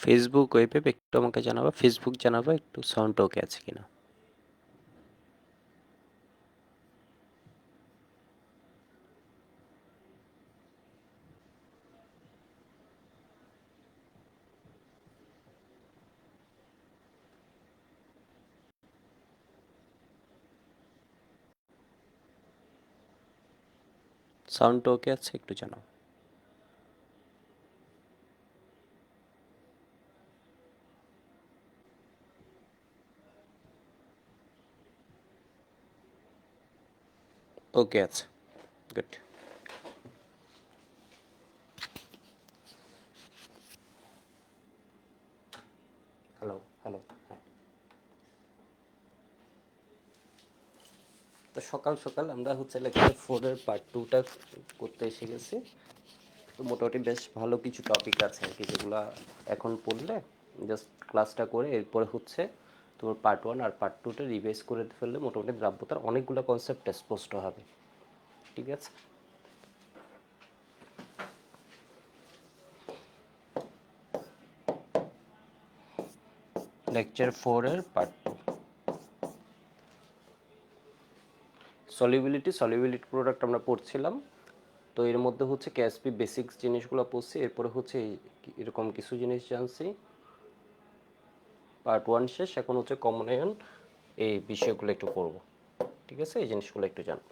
Facebook ওয়েবে একটু আমাকে জানাবা, ফেসবুক জানাবা একটু সাউন্ড ওকে আছে কিনা। সাউন্ড ওকে আছে একটু জানাও। ওকে আছে, গুড। Hello hello. তো সকাল সকাল আমরা হচ্ছে লেকচার 4-এর পার্ট 2টা করতে এসে গেছি। তো মোটামুটি বেশ ভালো কিছু টপিক আছে আর কি, যেগুলো এখন পড়লে জাস্ট ক্লাসটা করে এরপরে হচ্ছে তোমার পার্ট 1 আর পার্ট 2টা রিভাইজ করে ফেললে মোটামুটি দ্রাব্যতার অনেকগুলো কনসেপ্ট স্পষ্ট হবে। ঠিক আছে। লেকচার 4-এর পার্ট 2, সলিবিলিটি প্রোডাক্ট আমরা পড়ছিলাম। তো এর মধ্যে হচ্ছে কেএসপি বেসিক্স জিনিসগুলো পড়ছি, এরপরে হচ্ছে এরকম কিছু জিনিস জানছি। পার্ট 1 শেষ, এখন হচ্ছে কমন আয়ন, এই বিষয়গুলো একটু পড়বো। ঠিক আছে, এই জিনিসগুলো একটু জানবো।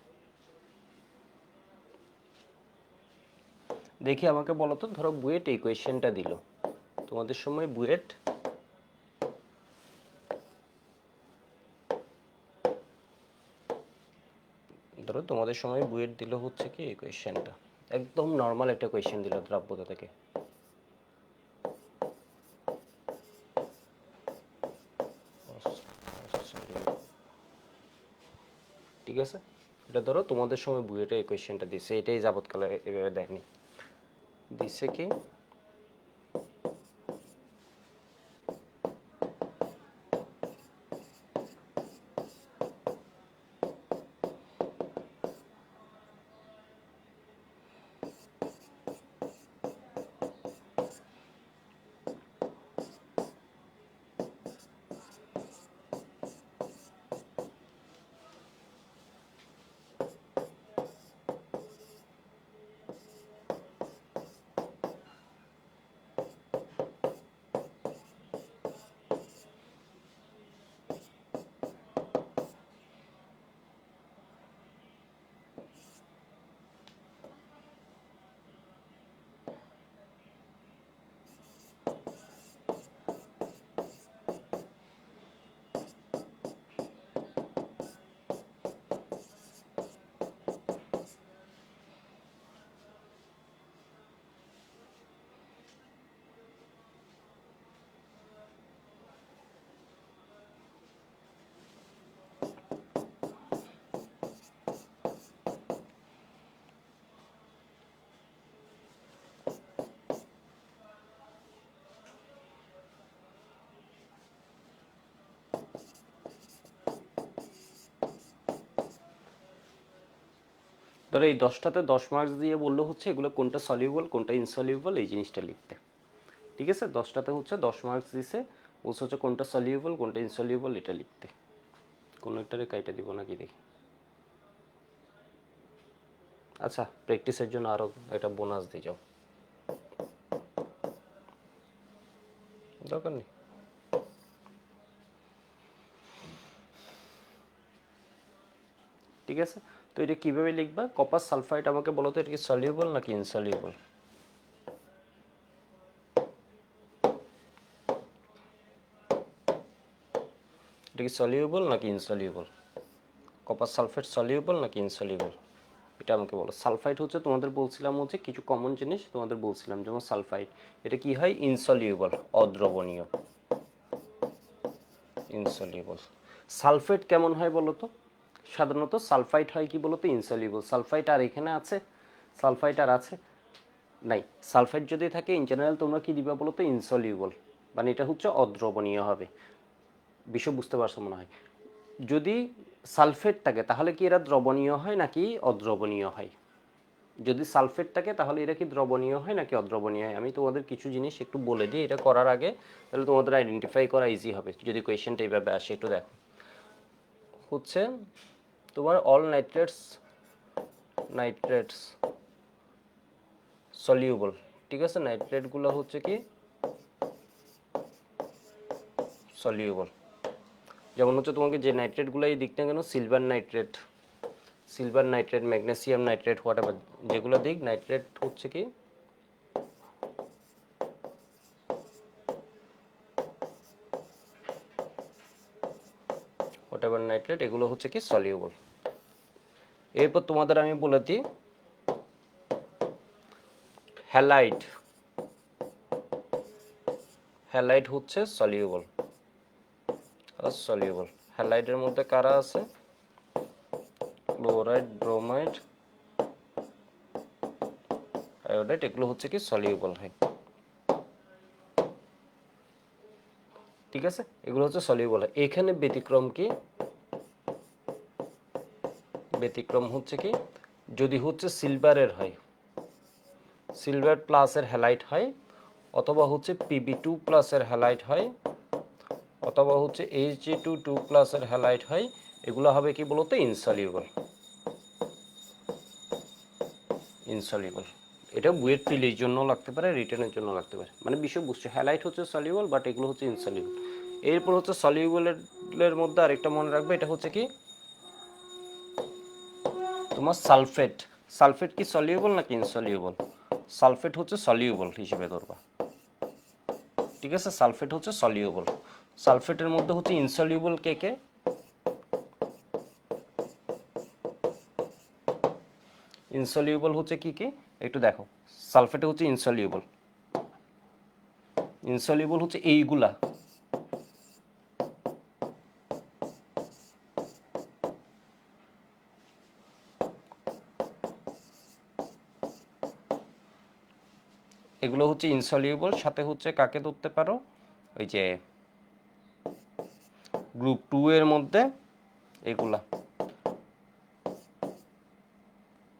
দেখি আমাকে বলো তো, ধরো বুয়েট এই কোয়েশ্চেনটা দিল তোমাদের সময়, বুয়েট ধরো তোমাদের সময় বুয়েট দিল হচ্ছে কি এই কোয়েশ্চেনটা, একদম নর্মাল একটা কোয়েশ্চেন দিল দ্রাব্যতা থেকে। ঠিক আছে, এটা ধরো তোমাদের সময় বুয়েটে এই কোয়েশ্চেনটা দিছে, এটাই যাবৎকালে এভাবে দেয়নি। দিছে কি, ধরো এই 10টাতে 10 মার্কস দিয়ে বললো হচ্ছে এগুলো কোনটা সলিউবল কোনটা ইনসলিউবল এই জিনিসটা লিখতে। ঠিক আছে, 10টাতে হচ্ছে 10 মার্কস দিছে, বলছে হচ্ছে কোনটা সলিউবল কোনটা ইনসলিউবল এটা লিখতে। কোনো একটারে কাইটা দিব নাকি দেখি। আচ্ছা, প্র্যাকটিসের জন্য আরও একটা বোনাস দিয়ে যাও, দরকার নেই। ঠিক আছে, তো এটা কীভাবে লিখবা, কপার সালফাইড আমাকে বলো তো, এটা কি সলিউবল নাকি ইনসলিউবল? এটা কি সলিউবল নাকি ইনসলিউবল? কপার সালফেট সলিউবল নাকি ইনসলিউবল, এটা আমাকে বলো। সালফাইড হচ্ছে তোমাদের বলছিলাম হচ্ছে কিছু কমন জিনিস তোমাদের বলছিলাম, যেমন সালফাইড এটা কি হয়, ইনসলিউবল, অদ্রবণীয়, ইনসলিউবল। সালফেট কেমন হয় বলো তো, সাধারণত সালফাইড হয় কি বলো তো, ইনসলিউবল। সালফাইড আর এখানে আছে, সালফাইড আর আছে নাই, সালফাইড যদি থাকে ইন জেনারেল তোমরা কি দিবা বলো তো, ইনসলিউবল, মানে এটা হচ্ছে অদ্রবণীয় হবে। বিষয় বুঝতে পারছো মনে হয়। যদি সালফেট থাকে তাহলে কি এরা দ্রবণীয় হয় নাকি অদ্রবণীয় হয়? যদি সালফেট থাকে তাহলে এটা কি দ্রবণীয় হয় নাকি অদ্রবণীয় হয়? আমি তোমাদের কিছু জিনিস একটু বলে দিই এটা করার আগে, তাহলে তোমাদের আইডেন্টিফাই করা ইজি হবে যদি কোয়েশ্চেনটা এইভাবে আসে। একটু দেখো, হচ্ছে তোমার অল নাইট্রেটস সলিউবল, ঠিক আছে? নাইট্রেটগুলো হচ্ছে কি সলিউবল। যেমন হচ্ছে তোমাকে যে নাইট্রেটগুলোই দিক না কেন, silver nitrate, magnesium nitrate, whatever যেগুলো দিক, নাইট্রেট হচ্ছে কি হোয়াটএভার নাইট্রেট, এগুলো হচ্ছে কি সলিউবল। এরপর তোমাদের আমি বলে দিই হ্যালাইড, হ্যালাইড হচ্ছে সলিউবল। হ্যালাইডের মধ্যে কারা আছে? ক্লোরাইড, ব্রোমাইড, আয়োডাইড, এগুলো হচ্ছে কি সলিউবল হয়, ঠিক আছে? এগুলো হচ্ছে সলিউবল হয়। এখানে ব্যতিক্রম কি? ব্যতিক্রম হচ্ছে কি, যদি হচ্ছে সিলভারের হয়, সিলভার প্লাসের হ্যালাইড হয়, অথবা হচ্ছে Pb2 প্লাসের হ্যালাইড হয়, অথবা হচ্ছে Hg2 প্লাসের হ্যালাইড হয়, এগুলো হবে কি বলতো? ইনসলিউবল। ইনসলিউবল এটা বুয়েট প্রিলির জন্য লাগতে পারে, রিটেনের জন্য লাগতে পারে, মানে বিষয় বুঝছে। হ্যালাইট হচ্ছে সলিউবল, বাট এগুলো হচ্ছে ইনসলিউবল। এরপর হচ্ছে সলিউবলের মধ্যে আরেকটা মনে রাখবে, এটা হচ্ছে কি তোমার সালফেট। সালফেট কি সলিউবল নাকি ইনসলিউবল? সালফেট হচ্ছে সলিউবল হিসেবে ধরবা, ঠিক আছে? সালফেট হচ্ছে সলিউবল। সালফেটের মধ্যে হচ্ছে ইনসলিউবল কে কে? ইনসলিউবল হচ্ছে কি কি একটু দেখো। সালফেটে হচ্ছে ইনসলিউবল, ইনসলিউবল হচ্ছে এইগুলা, এগুলো হচ্ছে ইনসলিউবল। সাথে হচ্ছে কাকে ধরতে পারো? ওই যে গ্রুপ 2 এর মধ্যে এগুলা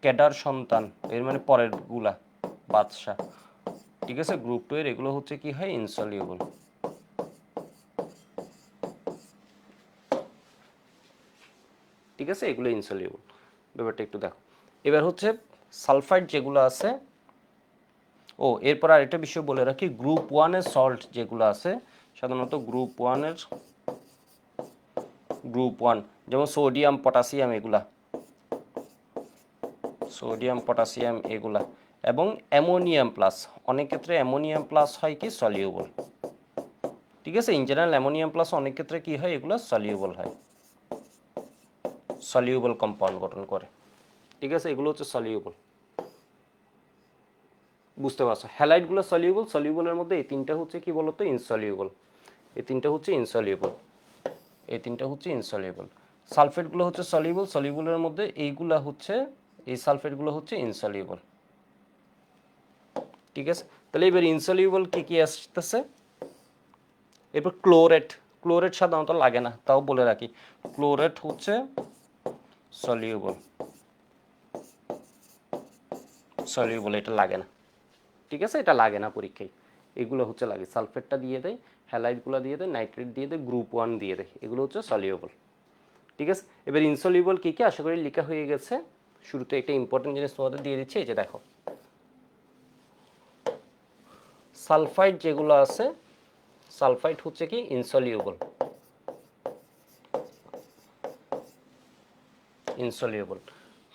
ক্যাডার সন্তান, এর মানে পরের গুলা বাদশা, ঠিক আছে? গ্রুপ 2 এর এগুলো হচ্ছে কি হয়? ইনসলিউবল, ঠিক আছে? এগুলো ইনসলিউবল। ব্যাপারটা একটু দেখো। এবার হচ্ছে সালফাইড যেগুলো আছে, ও এরপর আরেকটা বিষয় বলে রাখি, গ্রুপ 1 এর সল্ট যেগুলো আছে, সাধারণত গ্রুপ 1 যেমন সোডিয়াম, পটাশিয়াম, এগুলা এবং অ্যামোনিয়াম প্লাস, অনেক ক্ষেত্রে অ্যামোনিয়াম প্লাস হয় কি সলিউবল, ঠিক আছে? ইন জেনারেল অ্যামোনিয়াম প্লাস অনেক ক্ষেত্রে কি হয়? এগুলো সলিউবল হয়, সলিউবল কম্পাউন্ড গঠন করে, ঠিক আছে? এগুলো হচ্ছে সলিউবল, বুঝতে পারছো? হ্যালাইডগুলো সলিউবল, সলিউবলের মধ্যে এই তিনটা হচ্ছে কি বলতো? ইনসলিউবল। এই তিনটা হচ্ছে ইনসলিউবল, এই তিনটা হচ্ছে ইনসলিউবল। সালফেটগুলো হচ্ছে সলিউবল, সলিউবলের মধ্যে এইগুলা হচ্ছে, এই সালফেটগুলো হচ্ছে ইনসলিউবল, ঠিক আছে? তাহলে এবার ইনসলিউবল কি কি আসতেছে? এরপর ক্লোরেট, ক্লোরেট সাধারণত লাগে না, তাও বলে রাখি, ক্লোরেট হচ্ছে সলিউবল, সলিউবল এটা লাগে না, ঠিক আছে? এটা লাগে না পরীক্ষায়, এগুলো হচ্ছে লাগে। সালফেটটা দিয়ে দেয়, হ্যালাইডগুলো দিয়ে দেয়, নাইট্রেট দিয়ে দেয়, গ্রুপ 1 দিয়ে দেয়, এগুলো হচ্ছে সলিউবল, ঠিক আছে? এবার ইনসলিউবল কি কি আশা করি লেখা হয়ে গেছে। শুরুতে একটা ইম্পর্টেন্ট জিনিস তোমাদের দিয়ে দিচ্ছি, এই যে দেখো, সালফাইড যেগুলো আছে, সালফাইড হচ্ছে কি ইনসলিউবল, ইনসলিউবল।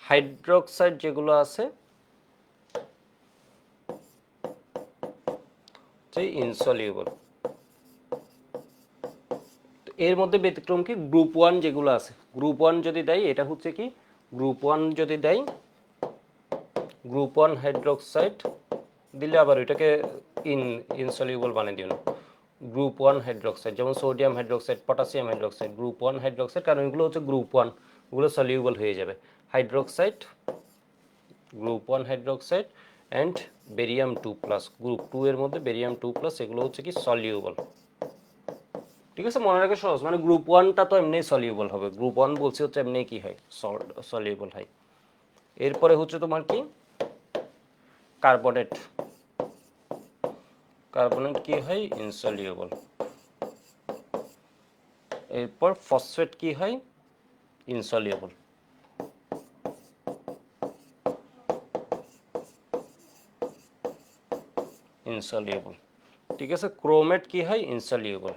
হাইড্রোক্সাইড যেগুলো আছে ইনসলিউবল। এর মধ্যে ব্যতিক্রম কি? গ্রুপ 1 যেগুলো আছে, গ্রুপ 1 যদি দেয় এটা হচ্ছে কি, গ্রুপ 1 যদি দেয়, গ্রুপ 1 হাইড্রোক্সাইড দিলে আবার এটাকে ইনসলিউবল বানিয়ে দিও না। গ্রুপ 1 হাইড্রোক্সাইড যেমন sodium hydroxide, potassium hydroxide, group 1 hydroxide, কারণ এগুলো হচ্ছে গ্রুপ 1, ওগুলো সলিউবল হয়ে যাবে। Hydroxide, group 1 hydroxide and barium 2 plus, group 2 এর মধ্যে বেরিয়াম 2 প্লাস, এগুলো হচ্ছে কি সলিউবল, ঠিক আছে? মনে রাখা সহজ, মানে গ্রুপ 1টা তো এমনি সলিউবল হবে, গ্রুপ 1 বলছি হচ্ছে এমনি কি হয়? সলিউবল হয়। এরপরে হচ্ছে তোমার কি কার্বনেট, কার্বনেট কি হয় ইনসলিউবল। এরপর ফসফেট কি হয় ইনসলিউবল। ইনসলিউবল, ঠিক আছে। ক্রোমেট কি হয় ইনসলিউবল।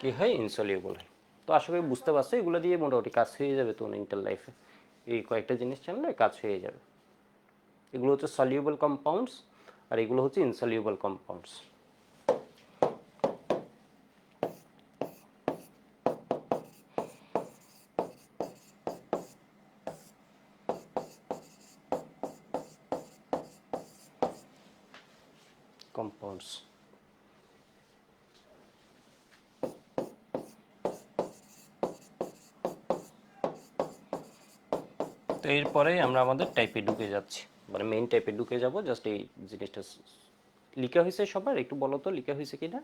কি হয় ইনসলিউবল হয়। তো আশা করি বুঝতে পারছো, এগুলো দিয়ে মোটামুটি কাজ হয়ে যাবে তোমার ইন্টার লাইফে। এই কয়েকটা জিনিস জানলে কাজ হয়ে যাবে। এগুলো হচ্ছে সলিউবল কম্পাউন্ডস আর এগুলো হচ্ছে ইনসলিউবল কম্পাউন্ডস। কম্পাউন্ডস। তো এরপরেই আমরা আমাদের টাইপে ঢুকে যাচ্ছি, মানে মেইন টাইপে ঢুকে যাব। জাস্ট এই জিনিসটা লিখা হয়েছে সবার, একটু বলো তো লিখা হয়েছে কিনা।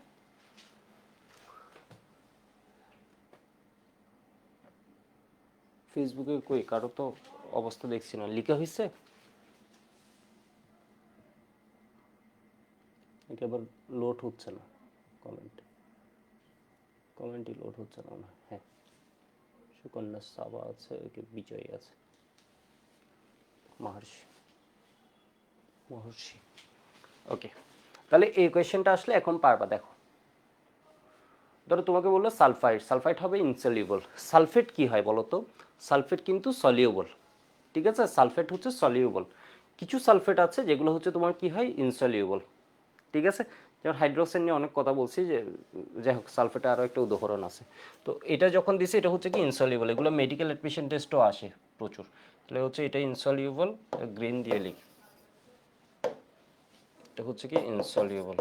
ফেসবুকে কই কারো তো অবস্থা দেখছি না, লিখা হয়েছে। এটা আবার লোড হচ্ছে না কমেন্ট, কমেন্টই লোড হচ্ছে না না। হ্যাঁ, সুকন্যা সাবা আছে, বিজয় আছে, মহর্ষি, মহর্ষি। ওকে, তাহলে এই কোয়েশ্চেনটা আসলে এখন পারবা। দেখো, ধরো তোমাকে বললো সালফাইড, সালফাইড হবে ইনসলিউবল। সালফেট কি হয় বলো তো? সালফেট কিন্তু সলিউবল, ঠিক আছে। সালফেট হচ্ছে সলিউবল। কিছু সালফেট আছে যেগুলো হচ্ছে তোমার কি হয় ইনসলিউবল, ঠিক আছে। যেমন হাইড্রোক্সাইড নিয়ে অনেক কথা বলছি, যে যাই হোক সালফেটে আরও একটা উদাহরণ আছে। তো এটা যখন দিছে এটা হচ্ছে কি ইনসলিউবল। এগুলো মেডিকেল অ্যাডমিশন টেস্টও আসে প্রচুর। তাহলে হচ্ছে এটা ইনসলিউবল, গ্রিন দিয়ে লিখ, এটা হচ্ছে কি ইনসলিউবল।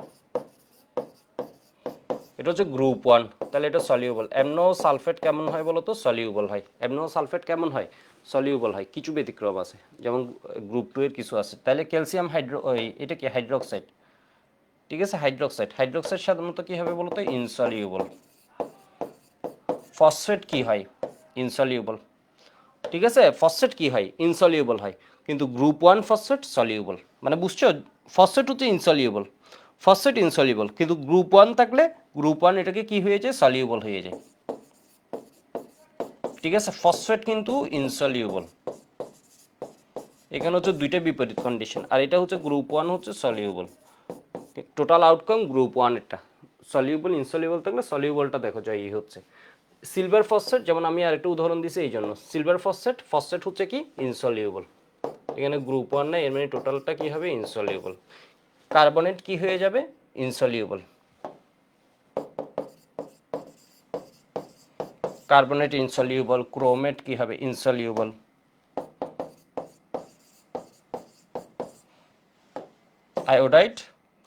এটা হচ্ছে গ্রুপ 1, তাহলে এটা সলিউবল। অ্যামনো সালফেট কেমন হয় বলো তো? সলিউবল হয়। অ্যামনো সালফেট কেমন হয়? সলিউবল হয়। কিছু ব্যতিক্রম আছে, যেমন গ্রুপ 2 এর কিছু আছে। তাহলে ক্যালসিয়াম হাইড্রো, এটা কি হাইড্রোক্সাইড, ঠিক আছে। হাইড্রোক্সাইড, হাইড্রোক্সাইড সাধারণত কি হবে বলো তো? ইনসলিউবল। ফসফেট কি হয়? ইনসলিউবল, ঠিক আছে। ফসফেট কি হয়? ইনসলিউবল হয়। কিন্তু গ্রুপ 1 ফসফেট সলিউবল, মানে বুঝছো? ফসফেট হচ্ছে ইনসলিউবল, ফসফেট ইনসলিউবল, কিন্তু গ্রুপ 1 থাকলে গ্রুপ 1 এটাকে কি হয়ে যায়? সলিউবল হয়ে যায়, ঠিক আছে। ফসফেট কিন্তু ইনসলিউবল। এখানে হচ্ছে দুইটা বিপরীত কন্ডিশন, আর এটা হচ্ছে গ্রুপ 1 হচ্ছে সলিউবল। টোটাল আউটকাম গ্রুপ 1 এটা সলিউবল। ইনসলিউবল থাকলে সলিউবলটা দেখো জয়ী হচ্ছে। সিলভার ফসফেট, যেমন আমি আরেকটা উদাহরণ দিছি এই জন্য। সিলভার ফসফেট, ফসফেট হচ্ছে কি ইনসলিউবল। এখানে গ্রুপ 1 নাই, এর মানে টোটালটা কি হবে? ইনসলিউবল। কার্বনেট কি হয়ে যাবে? ইনসলিউবল। Carbonate insoluble. ক্রোমেট কি হবে? ইনসলিউবল। আয়োডাইড,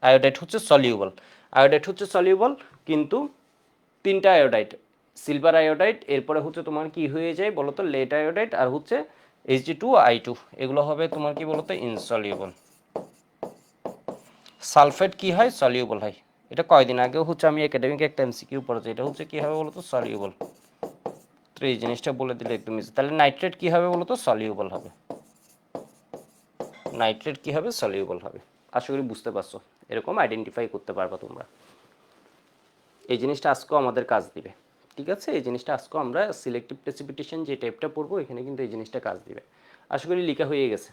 আয়োডাইড হচ্ছে সলিউবল। আয়োডাইড হচ্ছে সলিউবল, কিন্তু তিনটা আয়োডাইড, সিলভার আয়োডাইড, এরপরে হচ্ছে তোমার কি হয়ে যায় বলো তো? লেড আয়োডাইড, আর হচ্ছে Hg2I2, এগুলো হবে তোমার কি বলো তো? ইনসলিউবল। সালফেট কি হয়? সলিউবল হয়। এটা কয়দিন আগেও হচ্ছে আমি একাডেমিক একটা এমসিকিউ পড়েছি, এটা হচ্ছে কি হবে বলো তো? সলিউবল। তো এই জিনিসটা বলে দিলে একদম ইজি। তাহলে নাইট্রেট কি হবে বলো তো? সলিউবল হবে। নাইট্রেট কি হবে? সলিউবল হবে। আশা করি বুঝতে পারছো, এরকম আইডেন্টিফাই করতে পারবা তোমরা। এই জিনিসটা আজকেও আমাদের কাজ দিবে, ঠিক আছে। এই জিনিসটা আজকেও আমরা সিলেক্টিভ প্রেসিপিটেশন যে টাইপটা পড়বো, এখানে কিন্তু এই জিনিসটা কাজ দিবে। আশা করি লেখা হয়ে গেছে।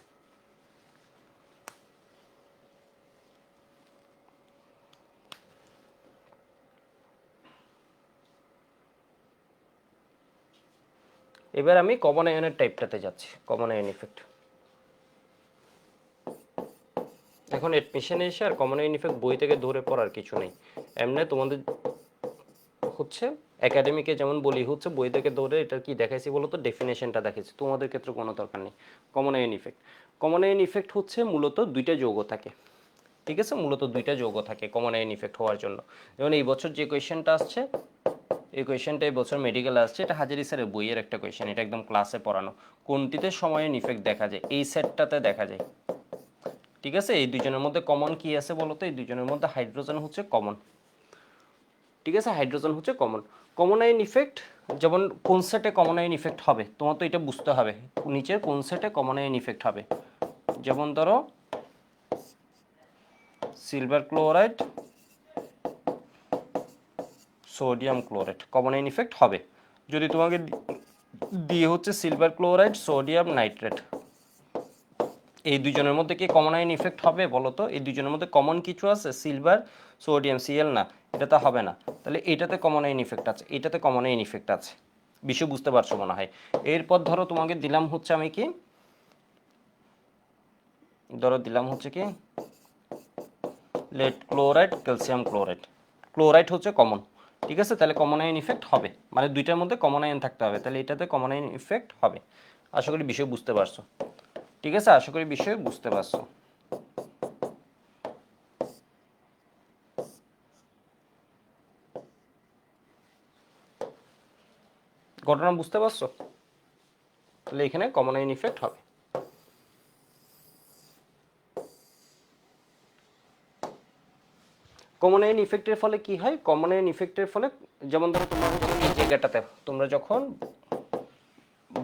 এবার আমি কমন আয়নের টাইপটাতে যাচ্ছি, কমন আয়ন ইফেক্ট। এখন এডমিশনে এসে আর কমন আয়ন ইফেক্ট বই থেকে ধরে পড়ার কিছু নেই। এমনি তোমাদের হচ্ছে একাডেমিকে যেমন বলি হচ্ছে বই থেকে ধরে এটা কি দেখাইছি বলো তো? ডেফিনেশনটা দেখাইছি। তোমাদের ক্ষেত্রে কোনো দরকার নেই। Common ion effect, common ion effect হচ্ছে মূলত দুইটা যৌগ থাকে, ঠিক আছে। মূলত দুইটা যৌগ থাকে কমন আয়ন ইফেক্ট হওয়ার জন্য। যেমন এই বছর যে কোয়েশ্চেনটা আসছে, এই কোয়েশ্চেনটা এই বছর মেডিকেলে আসছে, এটা হাজারি স্যারের বইয়ের একটা কোয়েশ্চেন, এটা একদম ক্লাসে পড়ানো। কোনটিতে সময়ের ইফেক্ট দেখা যায়? এই সেটটাতে দেখা যায়, ঠিক আছে। এই দুজনের মধ্যে কমন কি আছে বলো তো? এই দুজনের মধ্যে হাইড্রোজেন হচ্ছে কমন, ঠিক আছে। হাইড্রোজেন হচ্ছে কমন। কমন আয়ন ইফেক্ট যেমন কোন সেটে কমন আয়ন ইফেক্ট হবে তোমার তো এটা বুঝতে হবে, নিচের কোন সেটে কমন আয়ন ইফেক্ট হবে। যেমন ধরো silver chloride, sodium chloride common ion effect হবে। যদি তোমাকে দিয়ে হচ্ছে সিলভার ক্লোরাইড, সোডিয়াম নাইট্রেট, এই দুজনের মধ্যে কি কমন আয়ন ইফেক্ট হবে বলো তো? এই দুজনের মধ্যে কমন কিছু আছে? সিলভার, সোডিয়াম, সিএল না, এটা তো হবে না। তাহলে এটাতে কমন আয়ন ইফেক্ট আছে, এটাতে কমন আয়ন ইফেক্ট আছে। বিষয় বুঝতে পারছো মনে হয়। এরপর ধরো তোমাকে দিলাম হচ্ছে আমি কি, ধরো দিলাম হচ্ছে কি lead chloride, calcium chloride, chloride হচ্ছে কমন, ঠিক আছে? তাহলে কমন আয়ন ইফেক্ট হবে, মানে দুইটার মধ্যে কমন আয়ন থাকতে হবে, তাহলে এটাতে কমন আয়ন ইফেক্ট হবে। আশা করি বিষয় বুঝতে পারছো, ঠিক আছে? আশা করি বিষয় বুঝতে পারছো। ঘটনা বুঝতে পারছো? তাহলে এখানে কমন আয়ন ইফেক্ট হবে। কমন আয়ন ইফেক্টের ফলে কি হয়? কমন আয়ন ইফেক্টের ফলে যেমন ধরো তোমরা হচ্ছে এই জায়গাটাতে তোমরা যখন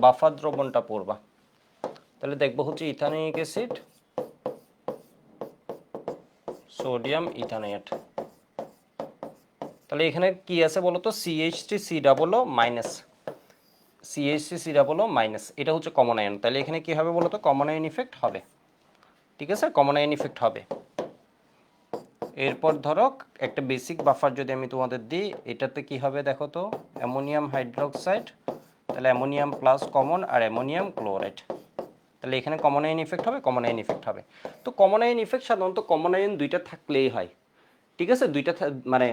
বাফার দ্রবণটা পড়বা, তাহলে দেখবো হচ্ছে ইথানোয়িক অ্যাসিড, সোডিয়াম ইথানোয়েট, তাহলে এখানে কি আছে বলো তো? CH3 C double O minus, CH3 C double O minus, এটা হচ্ছে কমন আয়ন। তাহলে এখানে কি হবে বলো তো? কমন আয়ন ইফেক্ট হবে, ঠিক আছে? কমন আয়ন ইফেক্ট হবে। এরপর ধরো একটা বেসিক বাফার যদি আমি তোমাদের দিই, এটাতে কি হবে দেখো তো? অ্যামোনিয়াম হাইড্রোক্সাইড, তাহলে অ্যামোনিয়াম প্লাস কমন আর অ্যামোনিয়াম ক্লোরাইড, তাহলে এখানে কমন আয়ন ইফেক্ট হবে, কমন আয়ন ইফেক্ট হবে। তো কমন আয়ন ইফেক্ট সাধারণত কমন আয়ন দুইটা থাকলেই হয়, ঠিক আছে? দুইটা মানে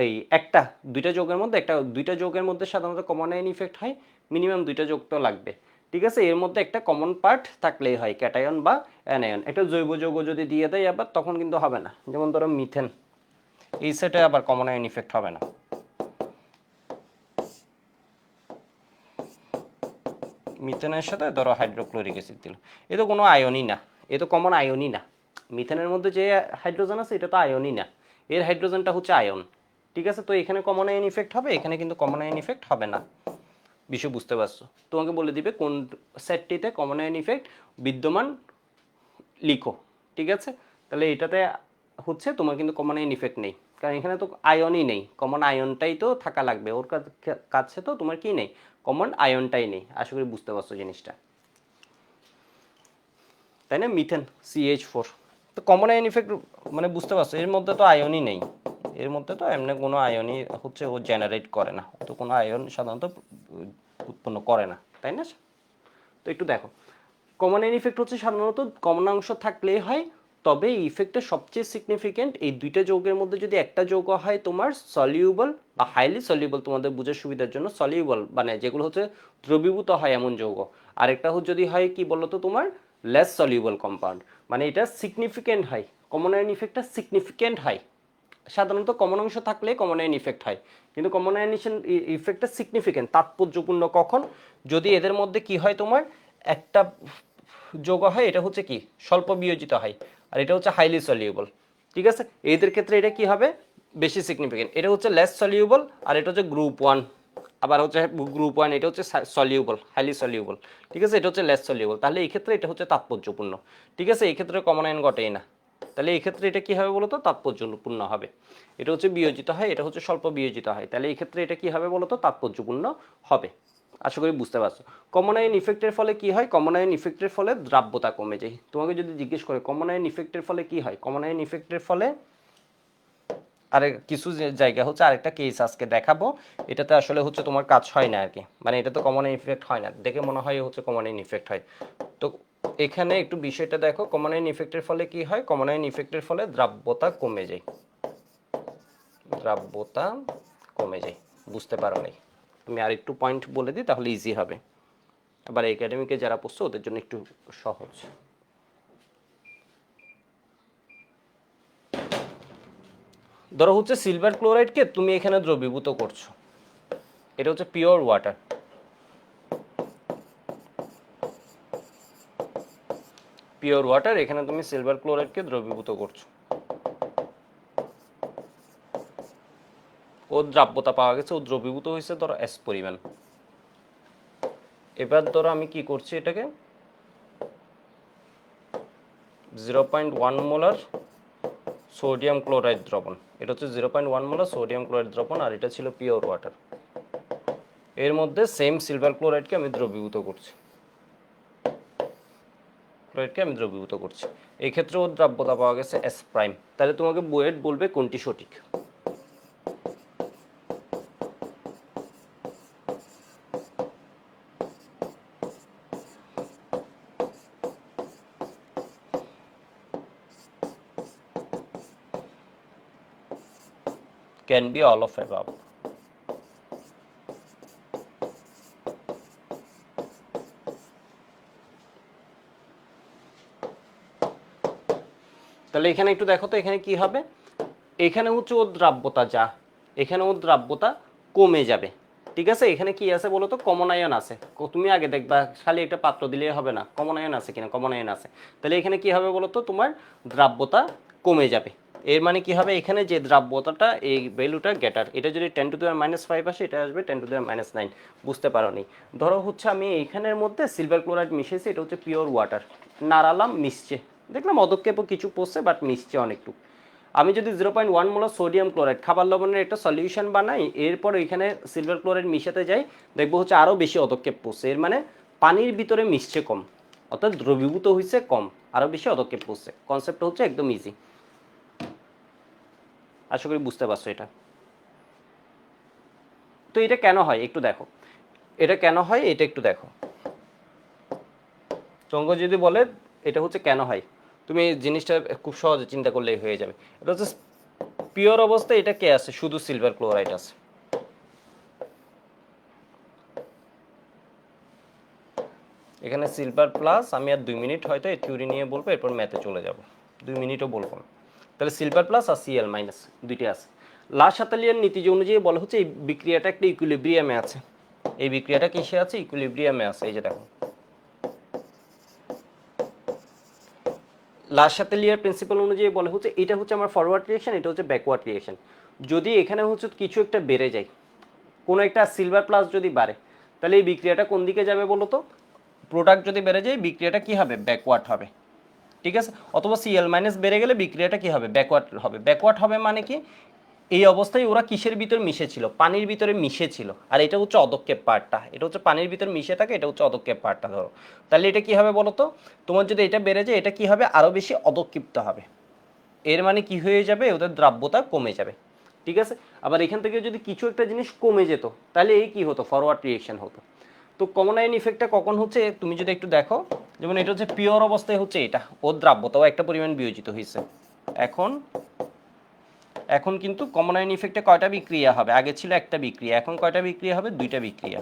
এই একটা দুইটা যৌগের মধ্যে একটা, দুইটা যৌগের মধ্যে সাধারণত কমন আয়ন ইফেক্ট হয়, মিনিমাম দুইটা যৌগ তো লাগবে, ঠিক আছে? এর মধ্যে একটা কমন পার্ট থাকলেই হয়, ক্যাটায়ন বা অ্যানায়ন। একটা জৈব যৌগ যদি দিয়ে দেয় আবার, তখন কিন্তু হবে না। যেমন ধরো মিথেন, এই সেটে আবার কমন আয়ন ইফেক্ট হবে না। মিথেনের সাথে ধরো হাইড্রোক্লোরিক অ্যাসিড দিল, এ তো কোনো আয়নই না, এ তো কমন আয়নই না। মিথেনের মধ্যে যে হাইড্রোজেন আছে এটা তো আয়নই না, এর হাইড্রোজেনটা হচ্ছে আয়ন, ঠিক আছে? তো এখানে কমন আয়ন ইফেক্ট হবে, এখানে কিন্তু কমন আয়ন ইফেক্ট হবে না। বিষয় বুঝতে পারছো? তোমাকে বলে দিবে কোন সেটটিতে কমন আয়ন ইফেক্ট বিদ্যমান, লিখো, ঠিক আছে? তাহলে এটাতে হচ্ছে তোমার কিন্তু কমন আয়ন ইফেক্ট নেই, কারণ এখানে তো আয়নই নেই, কমন আয়নটাই তো থাকা লাগবে। ওর কাছে তো তোমার কি নেই? কমন আয়নটাই নেই। আশা করি বুঝতে পারছো জিনিসটা, তাই না? মিথেন CH4, তো কমন আয়ন ইফেক্ট মানে বুঝতে পারছো, এর মধ্যে তো আয়নই নেই, এর মধ্যে তো এমনি কোনো আয়নই হচ্ছে ও জেনারেট করে না, তো কোনো আয়ন সাধারণত উৎপন্ন করে না, তাই না? তো একটু দেখো, কমন আয়ন ইফেক্ট হচ্ছে সাধারণত কমন অংশ থাকলেই হয়, তবে এই ইফেক্টের সবচেয়ে সিগনিফিকেন্ট এই দুইটা যৌগের মধ্যে যদি একটা যৌগ হয় তোমার সলিউবল বা হাইলি সলিউবল, তোমাদের বুঝার সুবিধার জন্য সলিউবল মানে যেগুলো হচ্ছে দ্রবীভূত হয় এমন যৌগ, আরেকটা যদি হয় কি বলতো তোমার লেস সলিউবল কম্পাউন্ড, মানে এটা সিগনিফিকেন্ট হয়, কমন আয়ন ইফেক্টটা সিগনিফিকেন্ট হয়। সাধারণত কমন অংশ থাকলে কমন আয়ন ইফেক্ট হয়, কিন্তু কমন আয়নেশন ইফেক্টটা সিগনিফিকেন্ট তাৎপর্যপূর্ণ কখন? যদি এদের মধ্যে কি হয় তোমার একটা যোগ হয়, এটা হচ্ছে কি স্বল্প বিয়োজিত হয়, আর এটা হচ্ছে হাইলি সলিউবল, ঠিক আছে? এদের ক্ষেত্রে এটা কি হবে? বেশি সিগনিফিকেন্ট। এটা হচ্ছে লেস সলিউবল, আর এটা হচ্ছে গ্রুপ 1, আবার হচ্ছে গ্রুপ 1 এটা হচ্ছে সলিউবল, হাইলি সলিউবল, ঠিক আছে? এটা হচ্ছে লেস সলিউবল, তাহলে এই ক্ষেত্রে এটা হচ্ছে তাৎপর্যপূর্ণ, ঠিক আছে? এই ক্ষেত্রে কমন আয়ন ঘটেই না, তাহলে এই ক্ষেত্রে এটা কি হবে বলতো? তাৎপর্যপূর্ণ হবে। এটা হচ্ছে বিয়োজিত হয়, এটা হচ্ছে স্বল্প বিয়োজিত হয়, তাহলে এই ক্ষেত্রে এটা কি হবে বলতো? তাৎপর্যপূর্ণ হবে। আশা করি বুঝতে পারছো। কমন আয়ন ইফেক্টের ফলে কি হয়? কমন আয়ন ইফেক্টের ফলে দ্রাব্যতা কমে যায়। তোমাকে যদি জিজ্ঞেস করে কমন আয়ন ইফেক্টের ফলে কি হয়, কমন আয়ন ইফেক্টের ফলে আর কিছু জায়গা হচ্ছে আরেকটা কেস আজকে দেখাবো, এটাতে আসলে হচ্ছে তোমার কাজ হয় না আর কি, মানে এটা তো কমন আয়ন ইফেক্ট হয় না, দেখে মনে হয় হচ্ছে কমন আয়ন ইফেক্ট হয়। তো এখানে একটু বিষয়টা দেখো, কমন আয়ন ইফেক্টের ফলে কি হয়? কমন আয়ন ইফেক্টের ফলে দ্রাব্যতা কমে যায়, দ্রাব্যতা কমে যায়। বুঝতে পারো নাই? আমি আর একটু পয়েন্ট বলে দিই তাহলে ইজি হবে, আবার একাডেমিকে যারা পড়ছে ওদের জন্য একটু সহজ। ধরো হচ্ছে সিলভার ক্লোরাইডকে তুমি এখানে দ্রবীভূত করছো, এটা হচ্ছে পিওর ওয়াটার, পিওর ওয়াটার, এখানে তুমি সিলভার ক্লোরাইডকে দ্রবীভূত করছো। ও ওর দ্রাব্যতা পাওয়া গেছে, ও দ্রবীভূত হয়েছে ধরো এস পরিমাণ। এবার ধরো আমি কি করছি, এটাকে 0.1 মোলার সোডিয়াম ক্লোরাইড দ্রবণ, এটা হচ্ছে 0.1 মোলার সোডিয়াম ক্লোরাইড দ্রবণ, আর এটা ছিল পিওর ওয়াটার। এর মধ্যে সেম সিলভার ক্লোরাইডকে আমি দ্রবীভূত করছি, এই ক্ষেত্রে ওর দ্রাব্যতা পাওয়া গেছে এস প্রাইম। তাহলে তোমাকে বুয়েট বলবে কোনটি সঠিক। Can be all of above. তাহলে এখানে একটু দেখো তো এখানে কি হবে, এখানে হচ্ছে ওর দ্রাব্যতা যা, এখানে ওর দ্রাব্যতা কমে যাবে। ঠিক আছে, এখানে কি আছে বলো তো, কমন আয়ন আছে। তুমি আগে দেখবা, খালি একটা পাত্র দিলেই হবে না, কমন আয়ন আছে কিনা, কমন আয়ন আছে। তাহলে এখানে কি হবে বলো তো, তোমার দ্রাব্যতা কমে যাবে। এর মানে কি হবে, এখানে যে দ্রাব্যতাটা এই ভ্যালুটা গ্রেটার, এটা যদি 10⁻⁵ আসে, এটা আসবে 10⁻⁹। বুঝতে পারো নি? ধরো হচ্ছে আমি এইখানের মধ্যে সিলভার ক্লোরাইড মিশিয়েছি, এটা হচ্ছে পিওর ওয়াটার, নাড়ালাম, মিশছে, দেখলাম অদক্ষেপও কিছু পড়ছে, বাট মিশছে অনেকটুকু। আমি যদি 0.1 মোলার সোডিয়াম ক্লোরাইড খাবার লবণের একটা সলিউশন বানাই, এরপর এখানে সিলভার ক্লোরাইড মিশাতে যাই, দেখবো হচ্ছে আরও বেশি অদক্ষেপ পড়ছে। এর মানে পানির ভিতরে মিশছে কম, অর্থাৎ দ্রবীভূত হয়েছে কম, আরও বেশি অদক্ষেপ পড়ছে। কনসেপ্ট হচ্ছে একদম ইজি, আশা করি বুঝতে পারছো এটা। তো এটা কেন হয় একটু দেখো, এটা কেন হয় এটা একটু দেখো। চঙ্গ যদি বলে এটা হচ্ছে কেন হয়, তুমি জিনিসটা খুব সহজে চিন্তা করলেই হয়ে যাবে। এটা হচ্ছে পিওর অবস্থায় এটা কে আছে, শুধু সিলভার ক্লোরাইড আছে। এখানে সিলভার প্লাস, আমি আর 2 মিনিট হয়তো এই থিওরি নিয়ে বলবো, এরপর ম্যাথে চলে যাব, 2 মিনিটও বলবো না। তাহলে সিলভার প্লাস আর সিএল মাইনাস দুইটি আছে। লাশাতালিয়ার নীতি অনুযায়ী বলা হচ্ছে এই বিক্রিয়াটা একটা ইকুইলিব্রিয়ামে আছে, এই বিক্রিয়াটা কিসে আছে, ইকুইলিব্রিয়ামে আছে। এই যে দেখো, লাশাতালিয়ার প্রিন্সিপাল অনুযায়ী বলা হচ্ছে এটা হচ্ছে আমার ফরওয়ার্ড রিঅ্যাকশন, এটা হচ্ছে ব্যাকওয়ার্ড রিঅ্যাকশন। যদি এখানে হচ্ছে কিছু একটা বেড়ে যায়, কোনো একটা সিলভার প্লাস যদি বাড়ে, তাহলে এই বিক্রিয়াটা কোন দিকে যাবে বলো তো, প্রোডাক্ট যদি বেড়ে যায় বিক্রিয়াটা কি হবে, ব্যাকওয়ার্ড হবে। ঠিক আছে, অথবা সিএল মাইনাস বেড়ে গেলে বিক্রিয়াটা কি হবে, ব্যাকওয়ার্ড হবে। ব্যাকওয়ার্ড হবে মানে কি, এই অবস্থায় ওরা কিসের ভিতর মিশে ছিল, পানির ভিতরে মিশে ছিল, আর এটা হচ্ছে অদক্ষেপ পার্টটা, এটা হচ্ছে পানির ভিতর মিশে থাকে, এটা হচ্ছে অদক্ষেপ পার্টটা। ধরো তাহলে এটা কি হবে বলো তো, তোমার যদি এটা বেড়ে যায়, এটা কি হবে, আরও বেশি অদক্ষিপ্ত হবে। এর মানে কি হয়ে যাবে, ওদের দ্রাব্যতা কমে যাবে। ঠিক আছে, আবার এখান থেকে যদি কিছু একটা জিনিস কমে যেত, তাহলে এই কি হতো, ফরওয়ার্ড রিঅ্যাকশন হতো। তো কমন আয়ন ইফেক্টটা কখন হচ্ছে, তুমি যদি একটু দেখো, যেমন এটা হচ্ছে পিওর অবস্থায় হচ্ছে এটা, ওর দ্রাব্যতাও একটা পরিমাণ বিয়োজিত হয়েছে। এখন এখন কিন্তু কমন আয়ন ইফেক্টে কয়টা বিক্রিয়া হবে, আগে ছিল একটা বিক্রিয়া, এখন কয়টা বিক্রিয়া হবে, দুইটা বিক্রিয়া।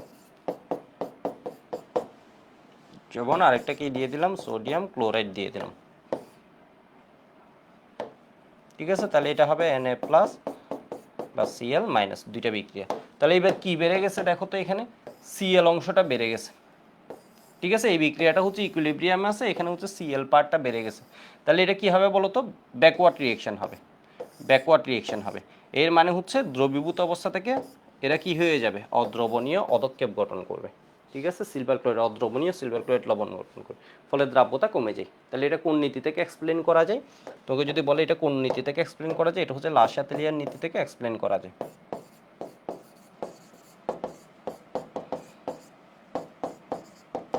যেমন আরেকটা কি দিয়ে দিলাম, সোডিয়াম ক্লোরাইড দিয়ে দিলাম। ঠিক আছে, তাহলে এটা হবে Na প্লাস বা Cl মাইনাস, দুইটা বিক্রিয়া। তাহলে এবার কি বেড়ে গেছে দেখো তো, এখানে Cl অংশটা বেড়ে গেছে। ঠিক আছে, এই বিক্রিয়াটা হচ্ছে ইকুইলিব্রিয়ামে আছে, এখানে হচ্ছে Cl পার্টটা বেড়ে গেছে। তাহলে এটা কি হবে বলো তো, ব্যাকওয়ার্ড রিঅ্যাকশন হবে, ব্যাকওয়ার্ড রিঅ্যাকশন হবে। এর মানে হচ্ছে দ্রবীভূত অবস্থা থেকে এরা কি হয়ে যাবে, অদ্রবণীয় অদক্ষেপ গঠন করবে। ঠিক আছে, সিলভার ক্লোরাইড অদ্রবণীয় সিলভার ক্লোরাইড লবণ গঠন করবে, ফলে দ্রাব্যতা কমে যায়। তাহলে এটা কোন নীতি থেকে এক্সপ্লেন করা যায়, তোকে যদি বলে এটা কোন নীতি থেকে এক্সপ্লেন করা যায়, এটা হচ্ছে লাশাতেলিয়ার নীতি থেকে এক্সপ্লেন করা যায়।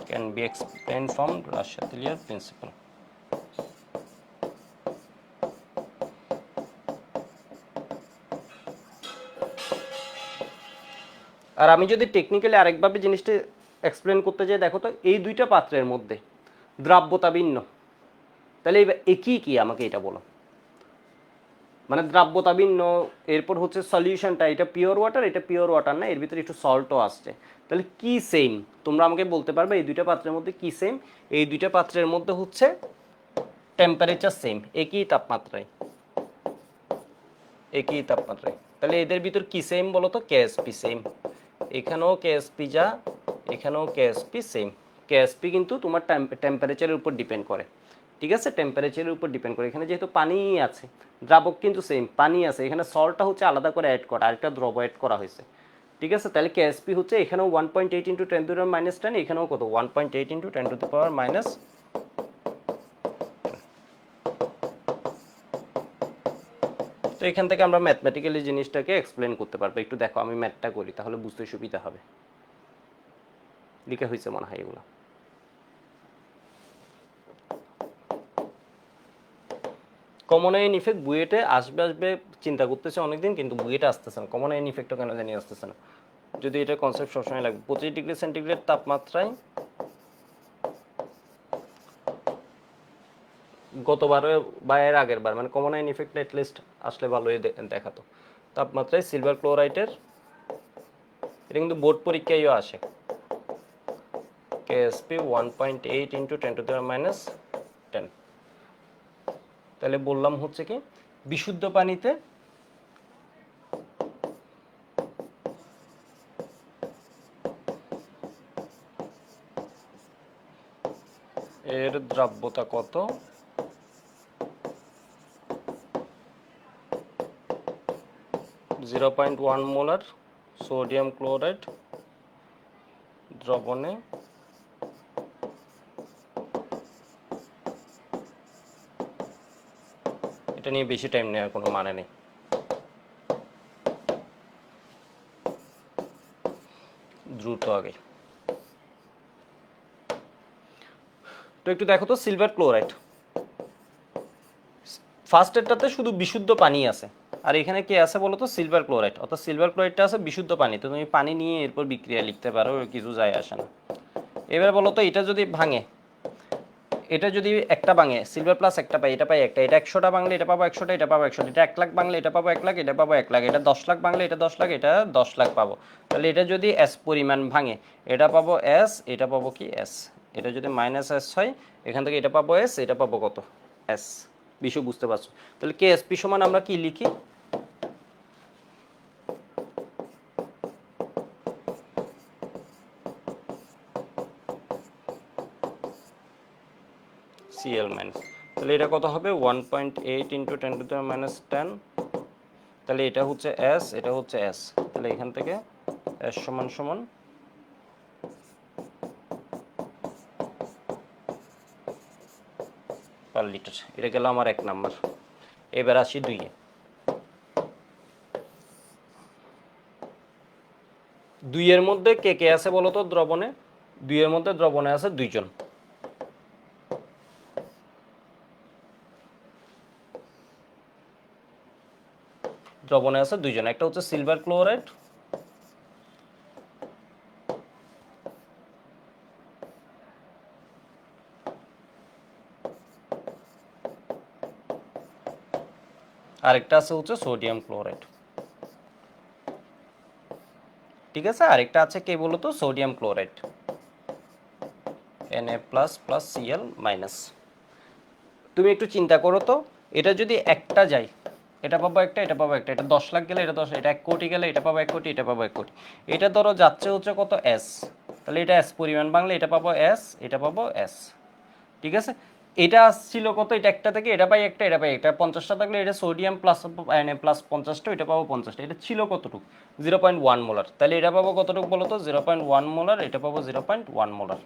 Can be explain from Le Chatelier principle. আর আমি যদি টেকনিক্যালি আরেকভাবে জিনিসটা এক্সপ্লেন করতে যাই, দেখো তো এই দুইটা পাত্রের মধ্যে দ্রাব্যতা ভিন্ন, তাহলে এবার একই কি, আমাকে এটা বলো। মানে দ্রাব্যতা ভিন্ন, এরপর হচ্ছে সলিউশনটা, এটা পিওর ওয়াটার, এটা পিওর ওয়াটার না, এর ভিতরে একটু সল্টও আসছে, তাহলে কি সেম, তোমরা আমাকে বলতে পারবে এই দুইটা পাত্রের মধ্যে কি সেম। এই দুইটা পাত্রের মধ্যে হচ্ছে টেম্পারেচার সেম, একই তাপমাত্রায়, একই তাপমাত্রায়। তাহলে এদের ভিতর কি সেম বলো তো, কেএসপি সেম। এখানেও কেএসপি যা, এখানেও কেএসপি সেম। কেএসপি কিন্তু তোমার টেম্পারেচারের উপর ডিপেন্ড করে। ঠিক আছে, টেম্পারেচারের উপর ডিপেন্ড করে। এখানে যেহেতু পানিই আছে, দ্রাবক কিন্তু সেম পানি আছে, এখানে সল্টটা হচ্ছে আলাদা করে অ্যাড করা, আরেকটা দ্রব অ্যাড করা হয়েছে। ঠিক আছে, তাহলে কেএসপি হচ্ছে এখানেও 1.8 ইন্টু 10⁻⁻10, এখানেও কত 1.8 ইন্টু 10⁻⁻। তো এখান থেকে আমরা ম্যাথমেটিক্যালি জিনিসটাকে এক্সপ্লেন করতে পারবো। একটু দেখো আমি ম্যাথটা করি, তাহলে বুঝতে সুবিধা হবে। লিখে হয়েছে মনে হয় এগুলো। কমন আয়ন ইফেক্ট বুয়েটে আসবে আসবে চিন্তা করতেছে অনেকদিন, কিন্তু বুয়েটে আসতেছে না। কমন আয়ন ইফেক্টও কেন জানি আসতেছে না, যদি এটা কনসেপ্ট সবসময় লাগবে। 25°C তাপমাত্রায় গতবারে বা এর আগের বার, মানে কমন আয়ন ইফেক্ট অ্যাটলিস্ট আসলে ভালোই দেখাতো। তাপমাত্রায় সিলভার ক্লোরাইডের, এটা কিন্তু বোর্ড পরীক্ষায়ও আসে, কেএসপি 1.8 ইন্টু 10⁻10। তাহলে বললাম হচ্ছে কি, বিশুদ্ধ পানিতে এর দ্রাব্যতা কত, 0.1 মোলার সোডিয়াম ক্লোরাইড দ্রবণে এটা নিয়ে বেশি টাইম নেওয়ার কোনো মানে নেই। দ্রুত আগে তো একটু দেখো তো সিলভার ক্লোরাইড ফার্স্ট এরটাতে শুধু বিশুদ্ধ পানি আছে, আর এখানে কি আছে বলো তো, সিলভার ক্লোরাইড। অর্থাৎ সিলভার ক্লোরাইডটা আছে বিশুদ্ধ পানি, তো তুমি পানি নিয়ে এরপর বিক্রিয়া লিখতে পারো, কিছু যায় আসে না। এবার বলো তো এটা যদি ভাঙে, এটা যদি একটা ভাঙে, সিলভার প্লাস একটা পাই, এটা পাই একটা, এটা 100টা ভাঙলে এটা পাবো 100টা, এটা পাবো 100টা, এটা 1 লাখ ভাঙলে এটা পাবো 1 লাখ, এটা পাবো 1 লাখ, এটা 10 লাখ ভাঙলে এটা 10 লাখ, এটা 10 লাখ পাবো। তাহলে এটা যদি এস পরিমাণ ভাঙে, এটা পাবো এস, এটা পাবো কি এস, এটা যদি মাইনাস এস হয় এখান থেকে এটা পাবো এস, এটা পাবো কত এস। বিষয় বুঝতে পারছো? তাহলে কে এস পি সমান আমরা কি লিখি, সিএল মাইনাস, তাহলে এটা কত হবে 1.8 ইন্টু 10⁻10। তাহলে এটা হচ্ছে এস, এটা হচ্ছে এস, তাহলে এখান থেকে এস সমান সমান পার লিটার। এটা গেল আমার 1 নাম্বার। এবার আসি 2-এ। 2-এর মধ্যে কে কে আছে বলো তো দ্রবণে? 2-এর মধ্যে দ্রবণে আছে 2 জন। দ্রবণে আছে 2 জন, একটা হচ্ছে সিলভার ক্লোরাইড, আরেকটা আছে হচ্ছে সোডিয়াম ক্লোরাইড। ঠিক আছে, আরেকটা আছে কে বলো তো, সোডিয়াম ক্লোরাইড, Na++Cl-। তুমি একটু চিন্তা করো তো, এটা যদি একটা যায় এটা পাবো একটা, এটা পাবো একটা, এটা 10 লাখ গেলে এটা 10, এটা 1 কোটি গেলে এটা পাবো 1 কোটি, এটা পাবো 1 কোটি। এটা ধরো যাচ্ছে হচ্ছে কত এস, তাহলে এটা এস পরিমাণ বাংলা, এটা পাবো এস, এটা পাবো এস। ঠিক আছে, এটা আসছিল কত, এটা একটা থেকে এটা পাই একটা, এটা পাই একটা, 50টা থাকলে এটা সোডিয়াম প্লাস প্লাস 50টা, এটা পাবো 50টা, এটা ছিল কতটুকু 0.1 মোলার। তাহলে এটা পাবো কতটুকু বলো তো 0.1 মোলার, এটা পাবো 0.1 মোলার।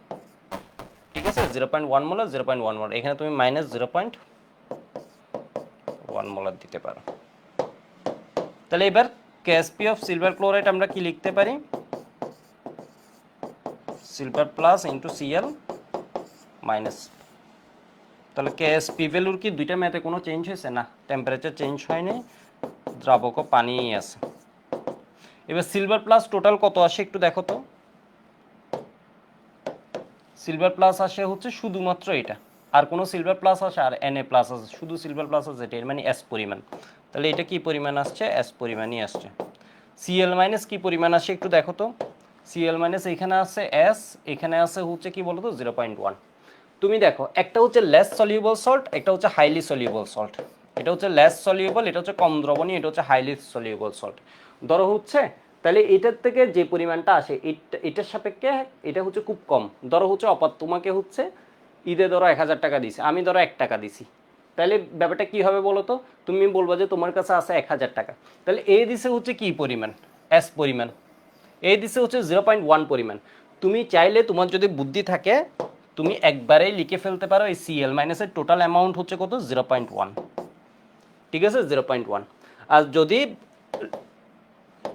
ঠিক আছে, 0.1 মোলার 0.1 মোলার, এখানে তুমি মাইনাস 0.1 মোলার দিতে পারো। তাহলে এবার কেএসপি অফ সিলভার ক্লোরাইড আমরা কি লিখতে পারি, silver plus into CL minus. তাহলে কেএসপি ভ্যালুর কি দুইটা ম্যাথে কোনো চেঞ্জ হয়েছে? না, টেম্পারেচার চেঞ্জ হয়নি, দ্রাবকও পানিই আছে। এবার সিলভার প্লাস টোটাল কত আসে একটু দেখো তো, সিলভার প্লাস আসে হচ্ছে শুধুমাত্র এটা, আর কোনো সিলভার প্লাস আসে আর Na প্লাস আছে, শুধু সিলভার প্লাস আছে এটা, এর মানে এস পরিমাণ। তাহলে এটা কি পরিমাণ আসছে, এস পরিমাণই আসছে। সিএল মাইনাস কি পরিমাণ আসে একটু দেখো তো, সিএল মাইনাস এখানে আছে এস, এখানে আছে হচ্ছে কি বলতো 0.1। তুমি দেখো একটা হচ্ছে লেস সলিউবল সল্ট, একটা হচ্ছে হাইলি সলিউবল সল্ট। এটা হচ্ছে লেস সলিউবল, এটা হচ্ছে কম দ্রবণীয়, এটা হচ্ছে হাইলি সলিউবল সল্ট। ধরো হচ্ছে তাহলে এটার থেকে যে পরিমাণটা আসে এটার সাপেক্ষে এটা হচ্ছে খুব কম। ধরো হচ্ছে তোমাকে হচ্ছে ঈদে ধরো 1000 টাকা দিছি, আমি ধরো 1 টাকা দিছি, তাহলে ব্যাপারটা কি হবে বলো তো? তুমি বলবা যে তোমার কাছে আছে 1000 টাকা, তাহলে এ দিছে হচ্ছে কি পরিমাণ, এস পরিমাণ, এই দিছে হচ্ছে 0.1 পরিমাণ। তুমি চাইলে তোমার যদি বুদ্ধি থাকে তুমি একবারেই লিখে ফেলতে পারো এই সিএল মাইনাসের টোটাল অ্যামাউন্ট হচ্ছে কত, 0.1। ঠিক আছে, 0.1। আর যদি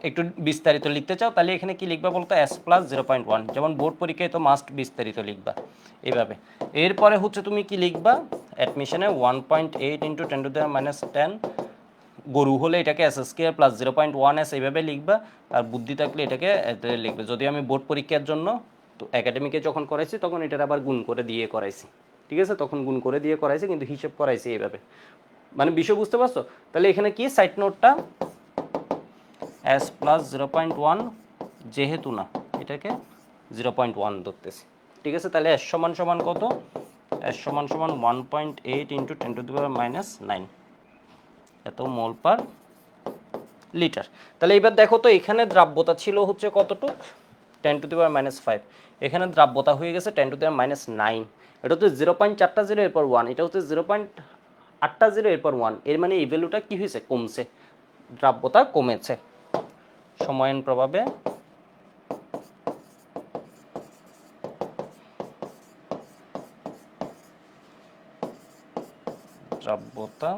একটু বিস্তারিত লিখতে চাও তাহলে এখানে কি লিখবা বলতো, এস প্লাস 0.1, যেমন বোর্ড পরীক্ষায় তো মাস্ট বিস্তারিত লিখবা এইভাবে। এরপরে হচ্ছে তুমি কি লিখবা, অ্যাডমিশনে 1.8 ইন্টু 10⁻10, গরু হলে এটাকে এস স্কোয়ার প্লাস 0.1 এস এইভাবে লিখবা। আর বুদ্ধি থাকলে এটাকে লিখবে। যদি আমি বোর্ড পরীক্ষার জন্য তো একাডেমিকে যখন করাইছি তখন এটার আবার গুণ করে দিয়ে করাইছি, ঠিক আছে, তখন গুণ করে দিয়ে করাইছি, কিন্তু হিসেব করাইছি এইভাবে, মানে বিষয় বুঝতে পারছো? তাহলে এখানে কি সাইড নোটটা এস প্লাস 0.1, যেহেতু না এটাকে 0.1 ধরতেছি, ঠিক আছে। তাহলে এস সমান সমান কত, এস সমান সমান 1.8 ইন্টু 10⁻⁹ এত মোল পার লিটার। তাহলে এবার দেখো তো এখানে দ্রাব্যতা ছিল হচ্ছে কতটুক, 10⁻⁵, এখানে দ্রাব্যতা হয়ে গেছে 10⁻⁹। এটা হচ্ছে 0.4 এরপর 1, এটা হচ্ছে 0.8 এরপর 1, এর মানে এই ভ্যালুটা কি হয়েছে, কমছে, দ্রাব্যতা কমেছে সময়ের প্রভাবে। দ্রাব্যতা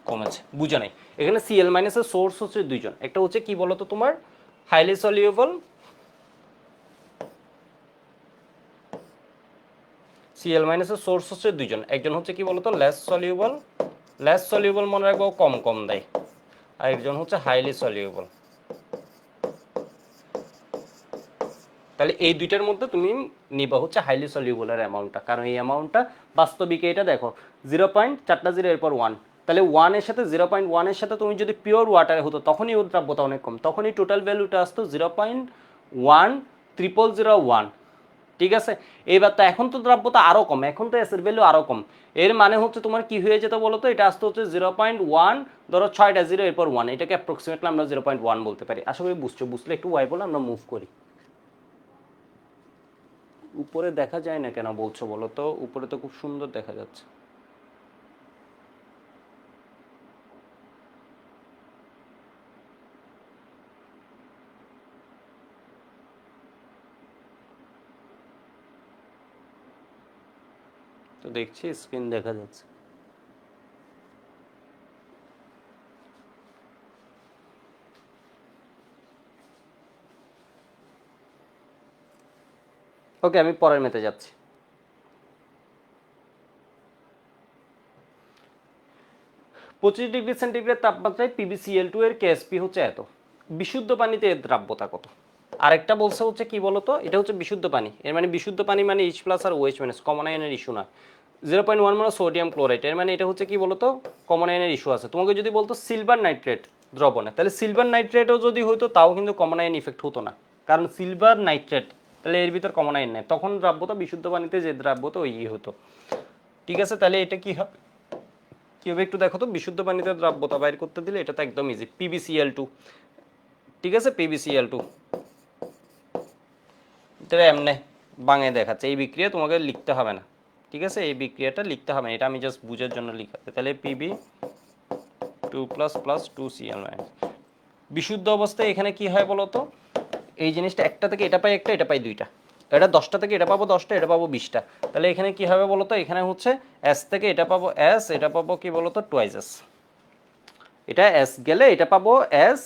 কমেছে, বুঝে নাই? এখানে সিএল মাইনাসের সোর্স হচ্ছে দুইজন, একটা হচ্ছে কি বলতো তোমার হাইলি সলিউবল, সিএল মাইনাসের সোর্স হচ্ছে দুইজন, একজন হচ্ছে কি বলতো লেস সলিউবল, লেস সলিউবল মনে রাখবো কম কম দেয়, আর একজন হচ্ছে হাইলি সলিউবল। তাহলে এই দুইটার মধ্যে তুমি নিবা হচ্ছে হাইলি সলিউবলের অ্যামাউন্টটা, কারণ এই অ্যামাউন্টটা বাস্তবিক এটা দেখো 0.4 এরপর 1, তাহলে 1 এর সাথে 0.1 এর সাথে তুমি যদি পিওর ওয়াটারে হতো তখনই ওর দ্রাব্যতা অনেক কম, তখনই টোটাল ভ্যালুটা আসতো 0.10001, ঠিক আছে। এইবার তো এখন তো দ্রাব্যতা আরও কম, এখন তো এসের ভ্যালু আরও কম, এর মানে হচ্ছে তোমার কি হয়ে যেত বলো তো, এটা আসতে হচ্ছে 0.1, ধরো 6টা 0 এরপর 1, এটাকে অ্যাপ্রক্সিমেটলি আমরা 0.1 বলতে পারি। আশা করি বুঝছো, বুঝলে একটু ওয়াই বলে আমরা মুভ করি। উপরে দেখা যায় না কেন বলছো বলো তো, উপরে তো খুব সুন্দর দেখা যাচ্ছে। তো দেখছি স্ক্রিন দেখা যাচ্ছে। ওকে, আমি পরের মেতে যাচ্ছি। 25 ডিগ্রি সেন্টিগ্রেড তাপমাত্রায় PbCl2 এর কেএসপি হচ্ছে এত, বিশুদ্ধ পানিতে এর দ্রাব্যতা কত? আরেকটা বলছে হচ্ছে কি বলতো, এটা হচ্ছে বিশুদ্ধ পানি, এর মানে বিশুদ্ধ পানি মানে এইচ প্লাস আর ওএইচ মাইনাস, কমন আয়নের ইস্যু না। 0.1 মানে সোডিয়াম ক্লোরাইড, এর মানে এটা হচ্ছে কি বলতো কমন আয়নের ইস্যু আছে। তোমাকে যদি বলতো সিলভার নাইট্রেট দ্রবণে, তাহলে সিলভার নাইট্রেটও যদি হতো তাও কিন্তু কমন আয়ন ইফেক্ট হতো না, কারণ সিলভার নাইট্রেট তাহলে এর ভিতর কমন আয়ন নেই, তখন দ্রাব্যতা বিশুদ্ধ পানিতে যে দ্রাব্যতা ওই হতো, ঠিক আছে। তাহলে এটা কি হবে, কি হবে একটু দেখো তো, বিশুদ্ধ পানিতে দ্রাব্যতা বাইর করতে দিলে এটা তো একদম ইজি, PbCl2, ঠিক আছে, PbCl2, এটা এমনে বাংলায় দেখাচ্ছে, এই বিক্রিয়া তোমাকে লিখতে হবে না, ঠিক আছে, এই বিক্রিয়াটা লিখতে হবে না, এটা আমি জাস্ট বুঝার জন্য লিখাতে। তাহলে Pb2++2Cl-, বিশুদ্ধ অবস্থায় এখানে কি হয় বলতো, এই জিনিসটা একটা থেকে এটা পাই একটা, এটা পাই দুইটা, এটা 10টা থেকে এটা পাবো 10টা, এটা পাবো 20টা, তাহলে এখানে কি হবে বলতো, এখানে হচ্ছে এস থেকে এটা পাবো এস, এটা পাবো কি বলতো টুয়াইস এস, এটা এস গেলে এটা পাবো এস,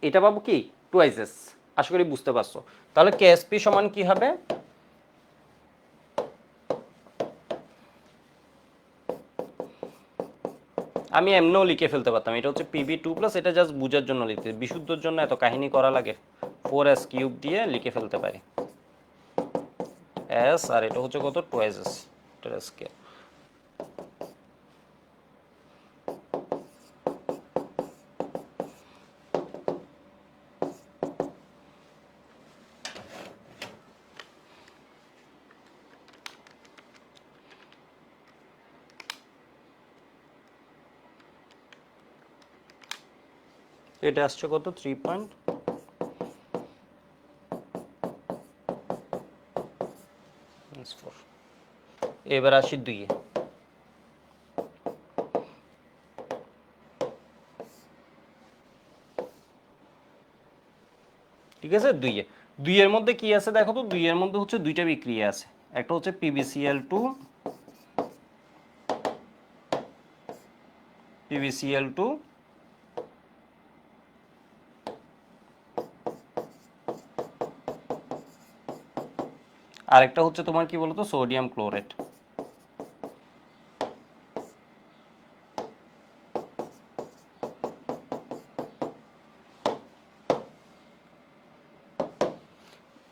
এটা পাবো কি টুয়াইস এস। আশা করি বুঝতে পারছো। তাহলে কেএসপি সমান কি হবে, আমি এমনও লিখে ফেলতে পারতাম, এটা হচ্ছে Pb2+, এটা জাস্ট বুঝার জন্য লিখতে, বিশুদ্ধর জন্য এত কাহিনী করা লাগে, 4s³ দিয়ে লিখে ফেলতে পারি এস, আর এটা হচ্ছে কত টুয়াইস এস, এটার স্কেয়ার। এটা আসছে কত 3.4। এবার আসি 2-এ। ঠিক আছে, 2-এর মধ্যে কি আছে দেখো তো, 2-এর মধ্যে হচ্ছে দুইটা বিক্রিয়া আছে, একটা হচ্ছে PbCl2 আরেকটা হচ্ছে তোমার কি বলতো সোডিয়াম ক্লোরাইড।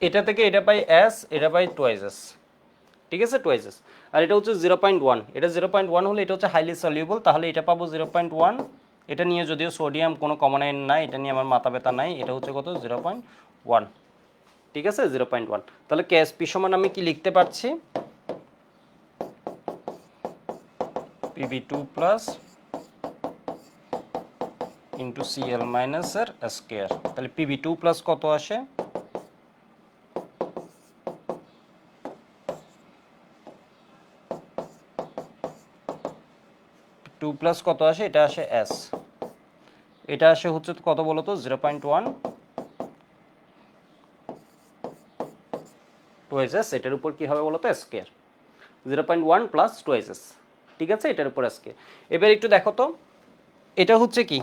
এটা থেকে এটা পাই S, এটা পাই টুয়াইস S। ঠিক আছে, টুয়াইস S। আর এটা হচ্ছে 0.1, এটা 0.1 হলে এটা হচ্ছে হাইলি সলিউবল, তাহলে এটা পাবো 0.1। এটা নিয়ে যদিও সোডিয়াম কোনো কমন আয়ন নাই, এটা নিয়ে আমার মাথা ব্যথা নাই, এটা হচ্ছে কত 0.1। ঠিক আছে, 0.1। তাহলে KSP সমান আমি কি লিখতে পারছি, Pb2 plus into Cl minus এর স্কোয়ার। তাহলে Pb2 প্লাস কত আসে, 2 প্লাস কত আসে, এটা আসে S, এটা আসে হচ্ছে কত বলো তো 0.1 টুয়াইস S, এটার উপর কি হবে বলো তো স্কোয়ার, 0.1 প্লাস টুয়াইস S। ঠিক আছে, এটার উপর স্কোয়ার। এবার একটু দেখো তো, এটা হচ্ছে কি,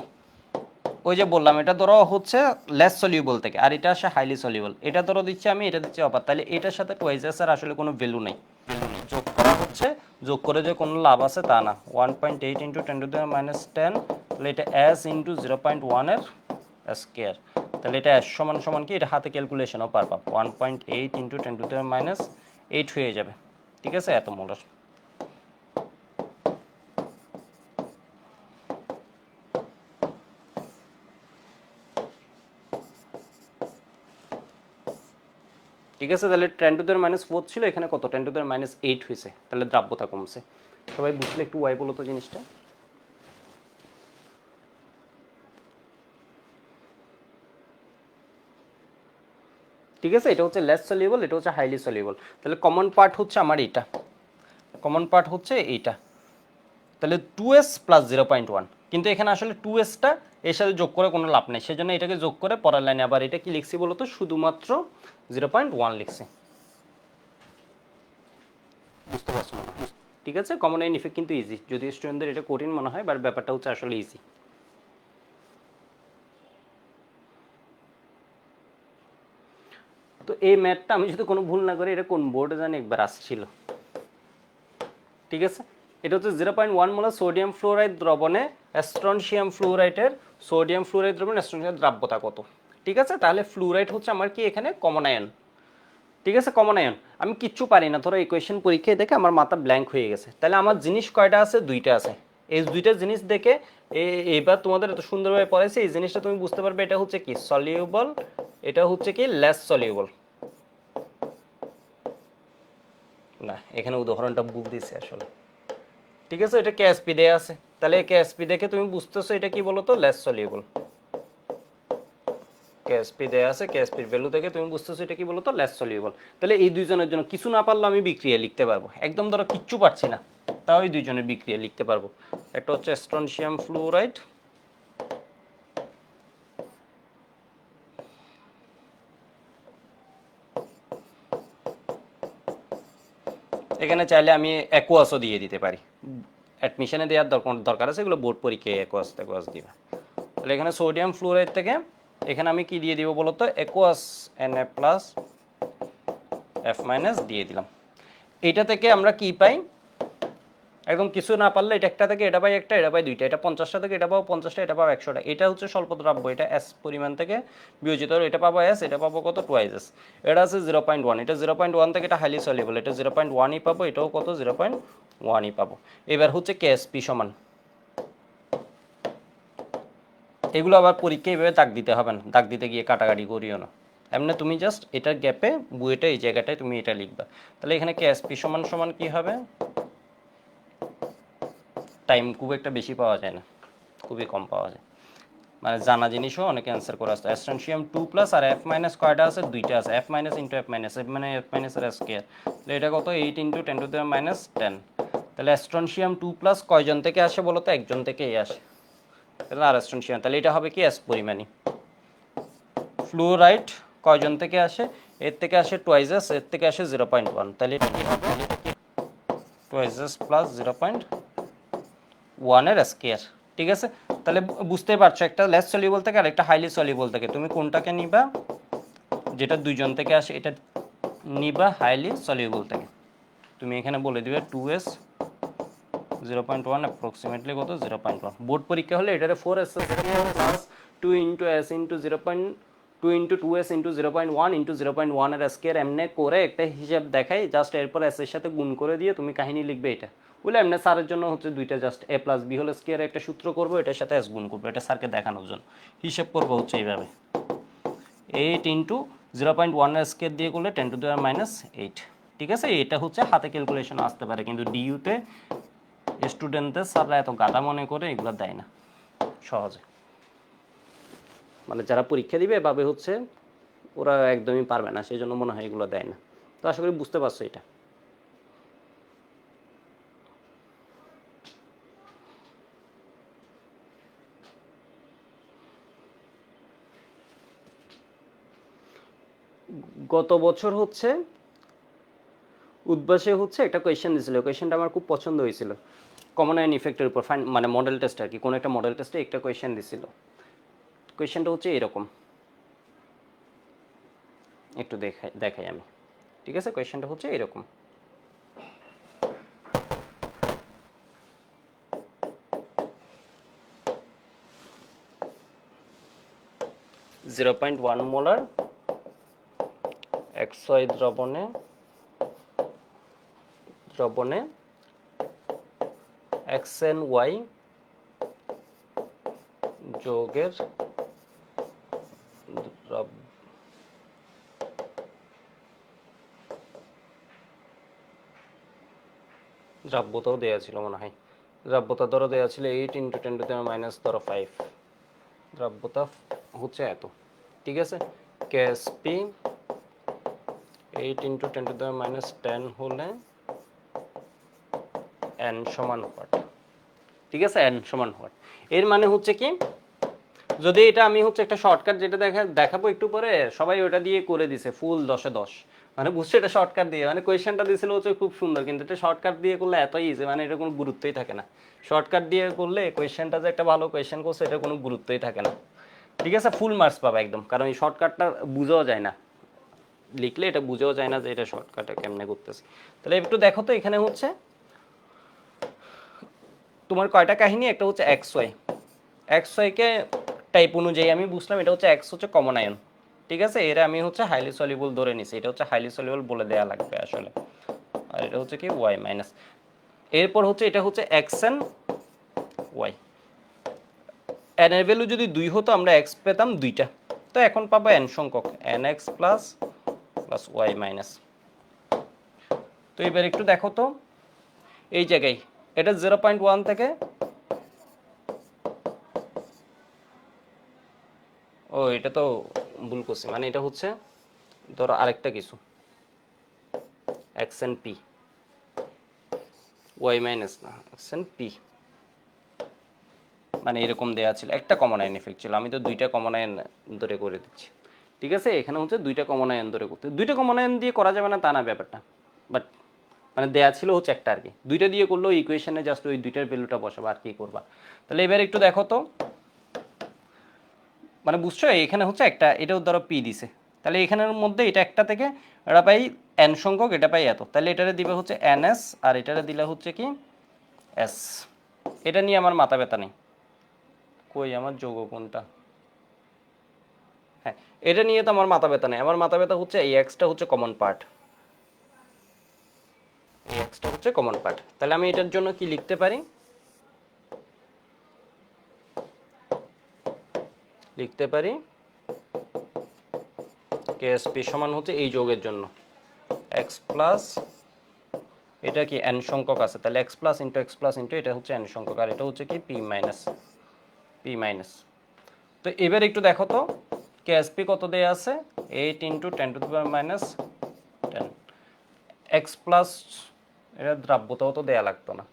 ওই যে বললাম এটা ধরো হচ্ছে লেস সলিউবল থেকে, আর এটা আসে হাইলি সলিউবল, এটা ধরো দিচ্ছি আমি, এটা দিচ্ছি অপার, তাহলে এটার সাথে টুয়াইস S এর আসলে কোনো ভ্যালু নেই, যোগ করা হচ্ছে, যোগ করে যে কোনো লাভ আছে তা না। 1.8 ইন্টু 10⁻10, তাহলে এটা S ইন্টু 0.1 এর স্কোয়ার। তাহলে এটা S সমান সমান কি, এটা হাতে ক্যালকুলেশনও পারবা, 1.8 ইন্টু 10⁻8 হয়ে যাবে। ঠিক আছে, এত মোলার। ঠিক আছে, তাহলে 10⁻4 ছিল, এখানে কত 10⁻8 হয়েছে, তাহলে দ্রাব্যতা কমছে। সবাই বুঝলে একটু ওয়াই বলো তো জিনিসটা। ঠিক আছে, এটা হচ্ছে লেস সলিউবল, এটা হচ্ছে হাইলি সলিউবল। তাহলে কমন পার্ট হচ্ছে আমার এইটা, কমন পার্ট হচ্ছে এইটা। তাহলে 2S প্লাস 0.1, কিন্তু এখানে আসলে 2Sটা এর সাথে যোগ করে কোনো লাভ নেই, সেজন্য এটাকে যোগ করে পরের লাইনে আবার এটা কি লিখছি বলো তো, শুধুমাত্র 0.1 লিখছি। বুঝতে পারছো না? ঠিক আছে, কমন আইন ইফেক্ট কিন্তু ইজি, যদি স্টুডেন্টদের এটা কঠিন মনে হয়, বাট ব্যাপারটা হচ্ছে আসলে ইজি। তো এই ম্যাথটা আমি যদি কোনো ভুল না করি, এটা কোন বোর্ডে জানি একবার আসছিল। ঠিক আছে, এটা হচ্ছে 0.1 মোলার সোডিয়াম ফ্লোরাইড দ্রবণে স্ট্রনশিয়াম ফ্লোরাইডের, সোডিয়াম ফ্লোরাইড দ্রবণে স্ট্রনশিয়াম দ্রাব্যতা কত। ঠিক আছে, তাহলে ফ্লোরাইড হচ্ছে আমার কি এখানে কমন আয়ন। ঠিক আছে, কমন আয়ন। আমি কিচ্ছু পারি না, ধরো ইকুয়েশন পরীক্ষায় দেখে আমার মাথা ব্ল্যাঙ্ক হয়ে গেছে, তাহলে আমার জিনিস কয়টা আছে, দুইটা আছে। এই দুইটা জিনিস দেখে এবার তোমাদের এত সুন্দরভাবে পড়াইছে, এই জিনিসটা তুমি বুঝতে পারবে এটা হচ্ছে কি সলিউবল, এটা হচ্ছে কি লেস সলিউবল। না, এখানে উদাহরণটা ভুল দিছে আসলে। ঠিক আছে, এটা কেএসপি দেয়া আছে, তাহলে কেএসপি দেখে তুমি বুঝতেছো এটা কি বলতো লেস সলিউবল। কেএসপি দেয়া আছে, কেএসপির ভ্যালু দেখে তুমি বুঝতেছো এটা কি বলতো লেস সলিউবল। তাহলে এই দুইজনের জন্য কিছু না পারলে আমি বিক্রিয়া লিখতে পারবো, একদম ধরো কিচ্ছু পারছি না, তাও এই দুইজনের বিক্রিয়া লিখতে পারবো। একটা হচ্ছে স্ট্রনশিয়াম ফ্লুরাইড, এখানে চাইলে আমি অ্যাকোয়াসও দিয়ে দিতে পারি, অ্যাডমিশনে দেওয়ার দরকার আছে, এগুলো বোর্ড পরীক্ষায় অ্যাকোয়াস দিবে। তাহলে এখানে সোডিয়াম ফ্লুরাইড থেকে এখানে আমি কি দিয়ে দিব বলতো, aqueous Na plus F minus দিয়ে দিলাম। এইটা থেকে আমরা কি পাই, একদম কিছু না পারলে এটা একটা থেকে এটা পাই একটা, এটা পাই দুইটা, এটা 50টা থেকে এটা পাবো 50টা, এটা পাবো 100টা। এটা হচ্ছে স্বল্প দ্রাব্য, এটা S পরিমাণ থেকে বিয়োজিত, এটা পাবো S, এটা পাবো কত টুয়াইস S। এটা আছে 0.1, এটা 0.1 থেকে এটা হাইলি সলিউবল, এটা 0.1ই পাবো, এটাও কত 0.1ই পাবো। এবার হচ্ছে KSP সমান, এগুলো আবার পরীক্ষায় এইভাবে দাগ দিতে হবে না, দাগ দিতে গিয়ে কাটাকাটি করিও না, এমনি তুমি জাস্ট এটার গ্যাপে বুয়েটা এই জায়গাটায় তুমি এটা লিখবা। তাহলে এখানে KSP সমান সমান কি হবে, টাইম খুব একটা বেশি পাওয়া যায় না, খুবই কম পাওয়া যায়। মানে জানা জিনিসও অনেকে অ্যান্সার করে আসতো। অ্যাস্ট্রনশিয়াম 2 প্লাস আর এফ মাইনাস কয়টা আছে? দুইটা আছে, F minus into F minus, F মানে এফ মাইনাসের স্কোয়ার। তাহলে এটা কত? 8 ইন্টু 10 টু দি মাইনাস 10। তাহলে অ্যাস্ট্রনশিয়াম 2 প্লাস কয়জন থেকে আসে বলো তো? একজন থেকেই আসে। তাহলে আর অ্যাস্ট্রনশিয়াম, তাহলে এটা হবে কি? এস পরিমাণী। ফ্লুরাইড কয়জন থেকে আসে? এর থেকে আসে টুয়াইজেস, এর থেকে আসে 0.1। তাহলে এটা কি হবে? টুয়াইজেস প্লাস 0.1 এর স্কোয়ার। ঠিক আছে, তাহলে বুঝতেই পারছো একটা লেস সলিউবল থেকে আর একটা হাইলি সলিউবল থেকে তুমি কোনটাকে নিবা? যেটা দুইজন থেকে আসে এটা নিবা হাইলি সলিউবল থেকে। তুমি এখানে বলে দিবে 2s 0.1 অ্যাপ্রক্সিমেটলি কত? 0.1। বোর্ড পরীক্ষা হলে এটারে 4s plus 2 into S into 2 into 2s into 0.1 into 0.1 এর স্কোয়ার এমনি করে একটা হিসাব দেখাই, জাস্ট এরপর এস এর সাথে গুণ করে দিয়ে তুমি কাহিনী লিখবে। এটা বলে এমনি স্যারের জন্য হচ্ছে দুইটা just a plus B whole square একটা সূত্র করবো, এটার সাথে এস গুণ করবো, এটা স্যারকে দেখানোর জন্য হিসাব করবো হচ্ছে এইভাবে। 8 ইন্টু 0.1 এর স্কোয়ার দিয়ে করলে 10 টু দি মাইনাস 8। ঠিক আছে, এটা হচ্ছে হাতে ক্যালকুলেশন আসতে পারে, কিন্তু ডিইউতে স্টুডেন্টদের স্যাররা এত গাদা মনে করে এগুলো দেয় না সহজে। মানে যারা পরীক্ষা দিবে ভাবে হচ্ছে ওরা একদমই পারবে না, সেই জন্য মনে হয় এগুলো দেয় না। তো আশা করি বুঝতে পারছো এটা। গত বছর হচ্ছে উদ্ভাসে হচ্ছে একটা কোয়েশ্চেন দিয়েছিল, কোয়েশ্চেনটা আমার খুব পছন্দ হয়েছিল। কমন আয়ন ইফেক্টের উপর মানে মডেল টেস্ট আর কি, কোনো একটা মডেল টেস্টে একটা কোয়েশ্চেন দিছিল। কোয়েশ্চেনটা হচ্ছে এরকম, একটু দেখাই দেখাই আমি। ঠিক আছে, কোয়েশ্চেনটা হচ্ছে এরকম। 0.1 মোলার XY দ্রবণে XNY যৌগের দ্রাব্যতাও দেওয়া ছিল মনে হয়। দ্রাব্যতা ধরো দেওয়া ছিল 8 ইন্টু 10 টু দি মাইনাস ধরো 5। দ্রাব্যতা হচ্ছে এত। ঠিক আছে, KSP 8 into 10 to the minus 10 হলে এন সমান হোয়াট? ঠিক আছে, এন সমান হোয়াট। এর মানে হচ্ছে কি, যদি এটা আমি হচ্ছে একটা শর্টকাট যেটা দেখাবো একটু পরে, সবাই ওটা দিয়ে করে দিছে ফুল 10-এ 10। মানে বুঝছো, এটা শর্টকাট দিয়ে মানে কোয়েশ্চেনটা দিয়েছিল হচ্ছে খুব সুন্দর, কিন্তু এটা শর্টকাট দিয়ে করলে এতই ইজি, মানে এটা কোনো গুরুত্বই থাকে না। শর্টকাট দিয়ে করলে কোয়েশ্চেনটা যে একটা ভালো কোয়েশ্চেন করছে এটা কোনো গুরুত্বই থাকে না। ঠিক আছে, ফুল মার্কস পাবে একদম, কারণ এই শর্টকাটটা বুঝাও যায় না, লিখলে এটা বুঝেও যায় না যে এটা শর্টকাটে কেমনে করতেছে। তাহলে একটু দেখো তো, এখানে হচ্ছে তোমার কয়টা কাহিনী, একটা হচ্ছে এক্স ওয়াইকে টাইপ অনুযায়ী আমি বুঝলাম এটা হচ্ছে এক্স হচ্ছে কমন আয়ন। ঠিক আছে, এরা আমি হচ্ছে হাইলি সলিউবল ধরে নিছি, এটা হচ্ছে হাইলি সলিউবল বলে দেয়া লাগবে আসলে। আর এটা হচ্ছে কি ওয়াই মাইনাস। এরপর হচ্ছে এটা হচ্ছে এক্স এন ওয়াই। এন এর ভ্যালু যদি 2 হতো আমরা এক্স পেতাম 2টা, তো এখন পাবো এন সংখ্যক n x plus plus y minus. তো এবার একটু দেখো তো এই জায়গায় এটা 0.1 থেকে, ও এটা তো ভুল করছি, মানে এটা হচ্ছে ধরো আরেকটা কিছু x n p y minus না এক্স এন পি, মানে এরকম দেওয়া ছিল। একটা কমন আয়ন এফেক্ট ছিল, আমি তো 2টা কমন আয়ন ধরে করে দিচ্ছি। ঠিক আছে, এখানে হচ্ছে 2টা কমন আয়ন ধরে করতে, 2টা কমন আয়ন দিয়ে করা যাবে না তা না ব্যাপারটা, বাট মানে দেয়া ছিল হচ্ছে একটা আর কি। 2টা দিয়ে করলেও ইকুয়েশনে জাস্ট ওই 2টার ভ্যালুটা বসাবো আর কি করবা। তাহলে এবার একটু দেখো তো, মানে বুঝছো এখানে হচ্ছে একটা, এটাও ধরো পি দিছে, তাহলে এখানের মধ্যে এটা একটা থেকে এটা পাই এন সংখ্যক, এটা পাই এত, তাহলে এটারে দিবে হচ্ছে এন এস আর এটারে দিলে হচ্ছে কি এস। এটা নিয়ে আমার মাথা ব্যথা নেই, কই আমার যোগ কোনটা, হ্যাঁ এটা নিয়ে তো আমার মাথা ব্যথা নেই। আমার মাথা ব্যথা হচ্ছে এই এক্সটা হচ্ছে কমন পার্ট, এই এক্সটা হচ্ছে কমন পার্ট। তাহলে আমি এটার জন্য কি লিখতে পারি, লিখতে পারি কেএসপি সমান হচ্ছে এই যোগের জন্য এক্স প্লাস, এটা কি এন সংখ্যক আছে, তাহলে এক্স প্লাস ইন্টু এটা হচ্ছে এন সংখ্যক, আর এটা হচ্ছে কি পি মাইনাস তো এবার একটু দেখো তো কেএসপি কত দেয়া আছে 8 × 10⁻⁻10 এক্স প্লাস, এটা দ্রাব্যতাও তো দেয়া লাগতো না,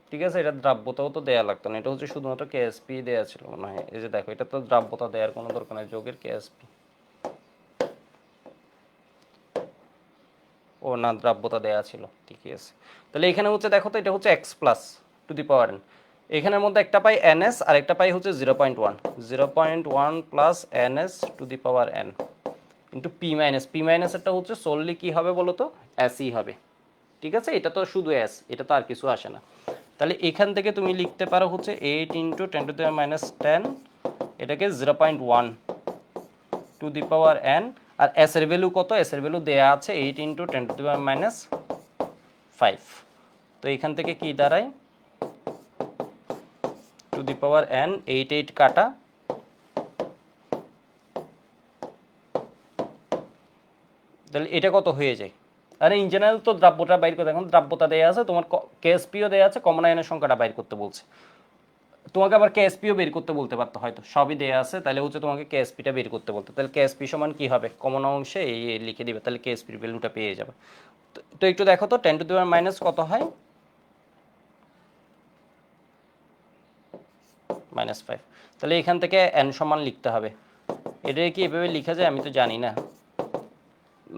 ঠিক আছে, এটা দ্রাব্যতাও তো দেয়া লাগতো না, এটা হচ্ছে শুধুমাত্র কেএসপি দেয়া ছিল মনে হয়। এই যে দেখো এটা তো দ্রাব্যতা দেওয়ার কোনো দরকার নেই, যোগের কেএসপি, ও না দ্রাব্যতা দেয়া ছিল, ঠিকই আছে। তাহলে এখানে হচ্ছে দেখো তো এটা হচ্ছে x plus two the power N, এখানের মধ্যে একটা পাই এনএস আর একটা পাই হচ্ছে 0.1 plus NS to the power N into P minus, P মাইনাসেরটা হচ্ছে সোললি কী হবে বলো তো, এসই হবে, ঠিক আছে, এটা তো শুধু এস, এটা তো আর কিছু আসে না। তাহলে এখান থেকে তুমি লিখতে পারো হচ্ছে 8 × 10⁻10, এটাকে 0.1 টু দি পাওয়ার এন, আর এস এর ভ্যালু কত, এস এর ভ্যালু দেয়া আছে 8 × 10⁻5। তো এখান থেকে কি দাঁড়ায় টু দি পাওয়ার এন, 8 কাটা, তাহলে এটা কত হয়ে যায়। আরে ইন জেনারেল তো দ্রাব্যটা বাইর করতে, এখন দ্রাব্যতা দেয়া আছে, তোমার কেএসপিও দেয়া আছে, কমন আয়নের সংখ্যাটা বাইর করতে বলছে, তোমাকে আবার কেএসপিও বের করতে বলতে পারতো, হয়তো সবই দেয়া আছে, তাহলে হচ্ছে তোমাকে কেএসপিটা বের করতে বলতো, তাহলে কেএসপি সমান কি হবে, কমন অংশে এই লিখে দিবে, তাহলে কেএসপির ভ্যালুটা পেয়ে যাবে। তো একটু দেখো তো 10⁻⁻, কত হয়, -5, তাহলে এখান থেকে এন সমান লিখতে হবে। এটা কি এভাবে লেখা যায় আমি তো জানি না,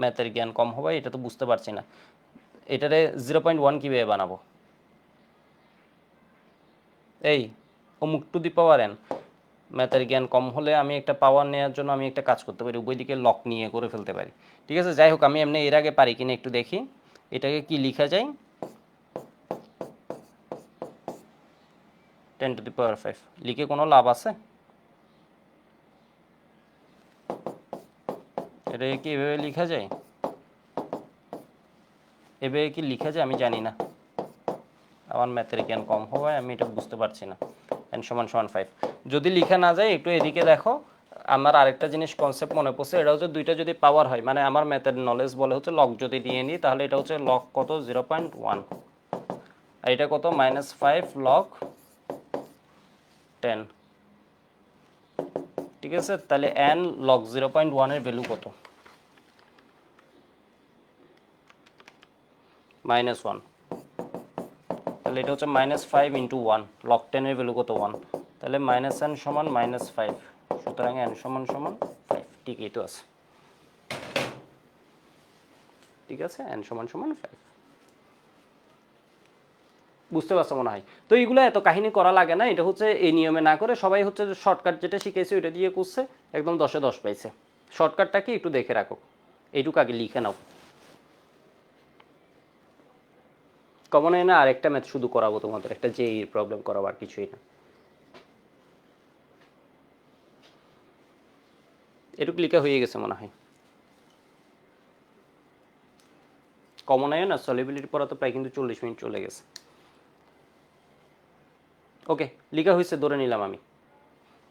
ম্যাথের জ্ঞান কম হবে, এটা তো বুঝতে পারছি না, এটারে 0.1 কীভাবে বানাবো, এই অমুক টু দি পাওয়ার এন, ম্যাথের জ্ঞান কম হলে আমি একটা পাওয়ার নেওয়ার জন্য আমি একটা কাজ করতে পারি, উভয় দিকে লক নিয়ে করে ফেলতে পারি, ঠিক আছে, যাই হোক আমি এমনি এর আগে পারি কিনা একটু দেখি, এটাকে কি লেখা যায় 10⁵, লিখে কোনো লাভ আছে, এটাকে কি এভাবে লেখা যায়, এভাবে কি লেখা যায় আমি জানি না, আমার ম্যাথের জ্ঞান কম হওয়ায় আমি এটা বুঝতে পারছি না। n = 5 যদি লেখা না যায় একটু এদিকে দেখো, আমার আরেকটা জিনিস কনসেপ্ট মনে পড়ছে, এটা হচ্ছে দুইটা যদি পাওয়ার হয়, মানে আমার ম্যাথের নলেজ বলে হচ্ছে লগ যদি নিয়ে নিই, তাহলে এটা হচ্ছে লগ কত 0.1, আর এটা কত -5 লগ 10, ঠিক আছে, তাহলে n লগ 0.1 এর ভ্যালু কত, -1, তাহলে এটা হচ্ছে -5 × 1, লগ 10 এর ভ্যালু কত 1, তাহলে -n সমান -5, সুতরাং n সমান 5, ঠিকই তো আছে, ঠিক আছে, n সমান 5, বুঝতে পারছো মনে হয়। তো এইগুলো এত কাহিনী করা লাগে না, এটা হচ্ছে এই নিয়মে না করে সবাই হচ্ছে শর্টকাট যেটা শিখেছে ওইটা দিয়ে করছে, একদম 10-এ 10 পাইছে। শর্টকাটটা কি একটু দেখে রাখো, এইটুকু আগে লিখে নাও। কমন হয় না, আরেকটা ম্যাথ শুধু করাবো তোমাদের, একটা যেই প্রবলেম করাবো, আর কিছুই না। এটুকু লিখা হয়ে গেছে মনে হয়। কমন হয় না, সলিবিলিটি পড়া তো প্রায় কিন্তু 40 মিনিট চলে গেছে। ওকে, লিখা হয়েছে ধরে নিলাম আমি,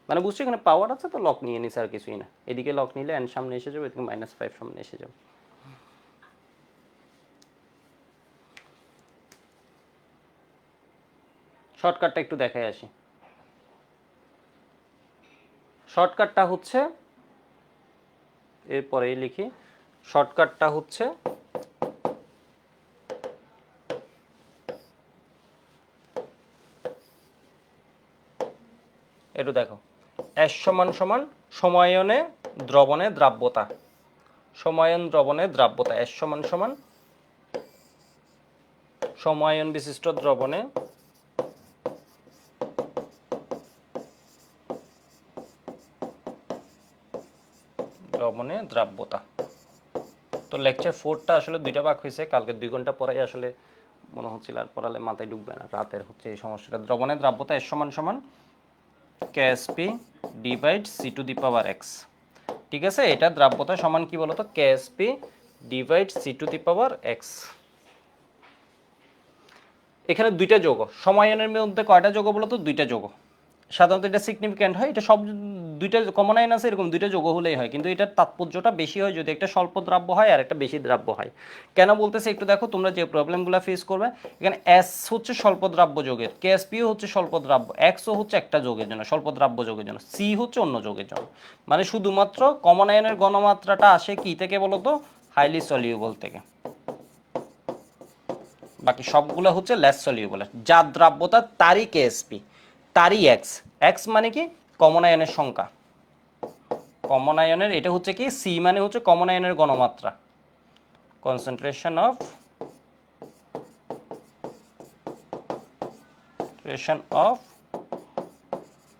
মানে বুঝছো এখানে পাওয়ার আছে তো লক নিয়ে নিছে, আর কিছুই না, এদিকে লক নিলে এন সামনে এসে যাবে, এদিকে -5 সামনে এসে যাবে। শর্টকাটটা একটু দেখাই আসি। শর্টকাটটা হচ্ছে এরপরে লিখি, শর্টকাটটা হচ্ছে একটু দেখো, এস সমান সময়নে দ্রবণে দ্রাব্যতা, সময়ন দ্রবণে দ্রাব্যতা, এস সমান সময়ন বিশিষ্ট দ্রবণে দ্রবণে দ্রাব্যতা। তো লেকচার 4টা আসলে দুইটা ভাগ হয়েছে, কালকে 2 ঘন্টা পরেই আসলে মনে হচ্ছিল আর পড়ালে মাথায় ঢুকবে না, রাতের হচ্ছে এই সমস্যাটা। দ্রবণে দ্রাব্যতা এস সমান KSP divide C to the power x, ঠিক আছে, এটা দ্রাব্যতা সমান কি বলতো, KSP divide C to the power x. এখানে দুইটা যৌগ, সময়নের মধ্যে কয়টা যৌগ বলতো, দুইটা যৌগ, সাধারণত এটা সিগনিফিক্যান্ট হয়, এটা সব দুইটা কমন আয়ন আছে এরকম দুইটা যোগ হলেই হয়, কিন্তু এটার তাৎপর্যটা বেশি হয় যদি একটা স্বল্প দ্রাব্য হয় আর একটা বেশি দ্রাব্য হয়। কেন বলতেছে একটু দেখো, তোমরা যে প্রবলেমগুলো ফেস করবে, এখানে এস হচ্ছে স্বল্প দ্রাব্য যোগের, কেএসপিও হচ্ছে স্বল্প দ্রাব্য, এক্সও হচ্ছে একটা যোগের জন্য স্বল্প দ্রাব্য যোগের জন্য, সি হচ্ছে অন্য যোগের জন্য। মানে শুধুমাত্র কমন আয়নের ঘনমাত্রাটা আসে কি থেকে বলতো, হাইলি সলিউবল থেকে, বাকি সবগুলো হচ্ছে লেস সলিউবল। যার দ্রাব্যতা তারই কেএসপি, তারই এক্স। এক্স মানে কি, কমন আয়নের সংখ্যা, কমন আয়নের, এটা হচ্ছে কি সি মানে হচ্ছে কমন আয়নের ঘনমাত্রা, কনসেন্ট্রেশন অফ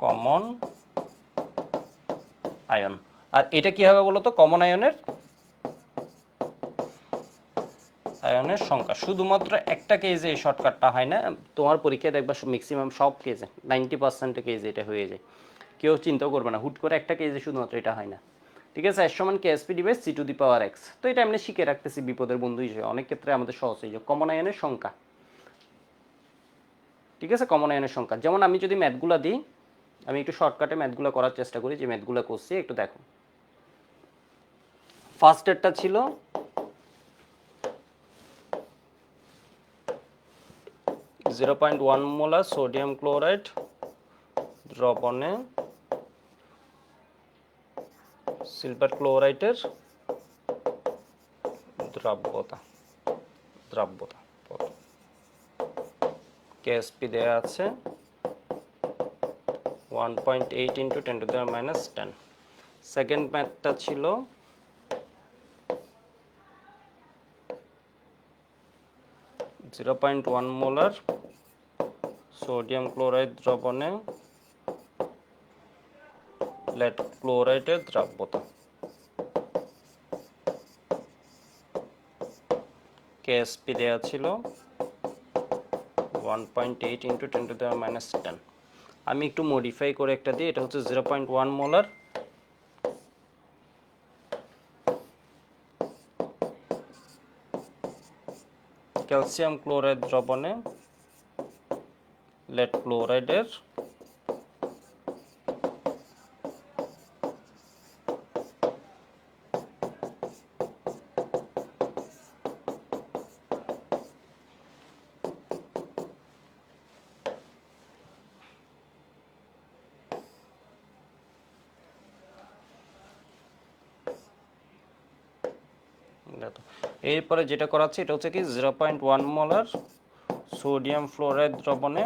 কমন আয়ন। আর এটা কি হবে বলতো, কমন আয়নের সংখ্যা। শুধুমাত্র একটা কেজে এই শর্টকাটটা হয় না, তোমার পরীক্ষায় দেখবা ম্যাক্সিমাম সব কেজে 90% কেজে এটা হয়ে যায়। কেউ চিন্তা করবে না, হুট করে একটা কেজে শুধুমাত্র এটা হয় না। ঠিক আছে, এস সমান KSP device c to the power x. তো এটা আমরা শিখে রাখতেছি বিপদের বন্ধু হিসেবে, অনেক ক্ষেত্রে আমাদের সহজ হয়ে যায়। কমন আয়নের সংখ্যা, ঠিক আছে, কমন আয়নের সংখ্যা। যেমন আমি যদি ম্যাথগুলো দিই, আমি একটু শর্টকাটে ম্যাথগুলো করার চেষ্টা করি, যে ম্যাথগুলো করছি একটু দেখো। ফার্স্ট এরটা ছিল 0.1 মোলার সোডিয়াম ক্লোরাইড দ্রবণে সিলভার ক্লোরাইডের দ্রাব্যতা কেএসপি দেয়া আছে 1.8 ইন্টু 10⁻⁻10। সেকেন্ড ম্যাথটা ছিল 0.1 মোলার সোডিয়াম ক্লোরাইড দ্রবণে লেড ক্লোরাইডের দ্রাব্যতা, কেএসপি দেয়া ছিল 1.8 ইন্টু 10⁻⁻10। আমি একটু মডিফাই করে একটা দিই, এটা হচ্ছে 0.1 মোলার ক্যালসিয়াম ক্লোরাইড দ্রবণে লেড ক্লোরাইডের এরপরে যেটা করাচ্ছে এটা হচ্ছে কি 0.1 মোলার সোডিয়াম ফ্লোরাইড দ্রবণে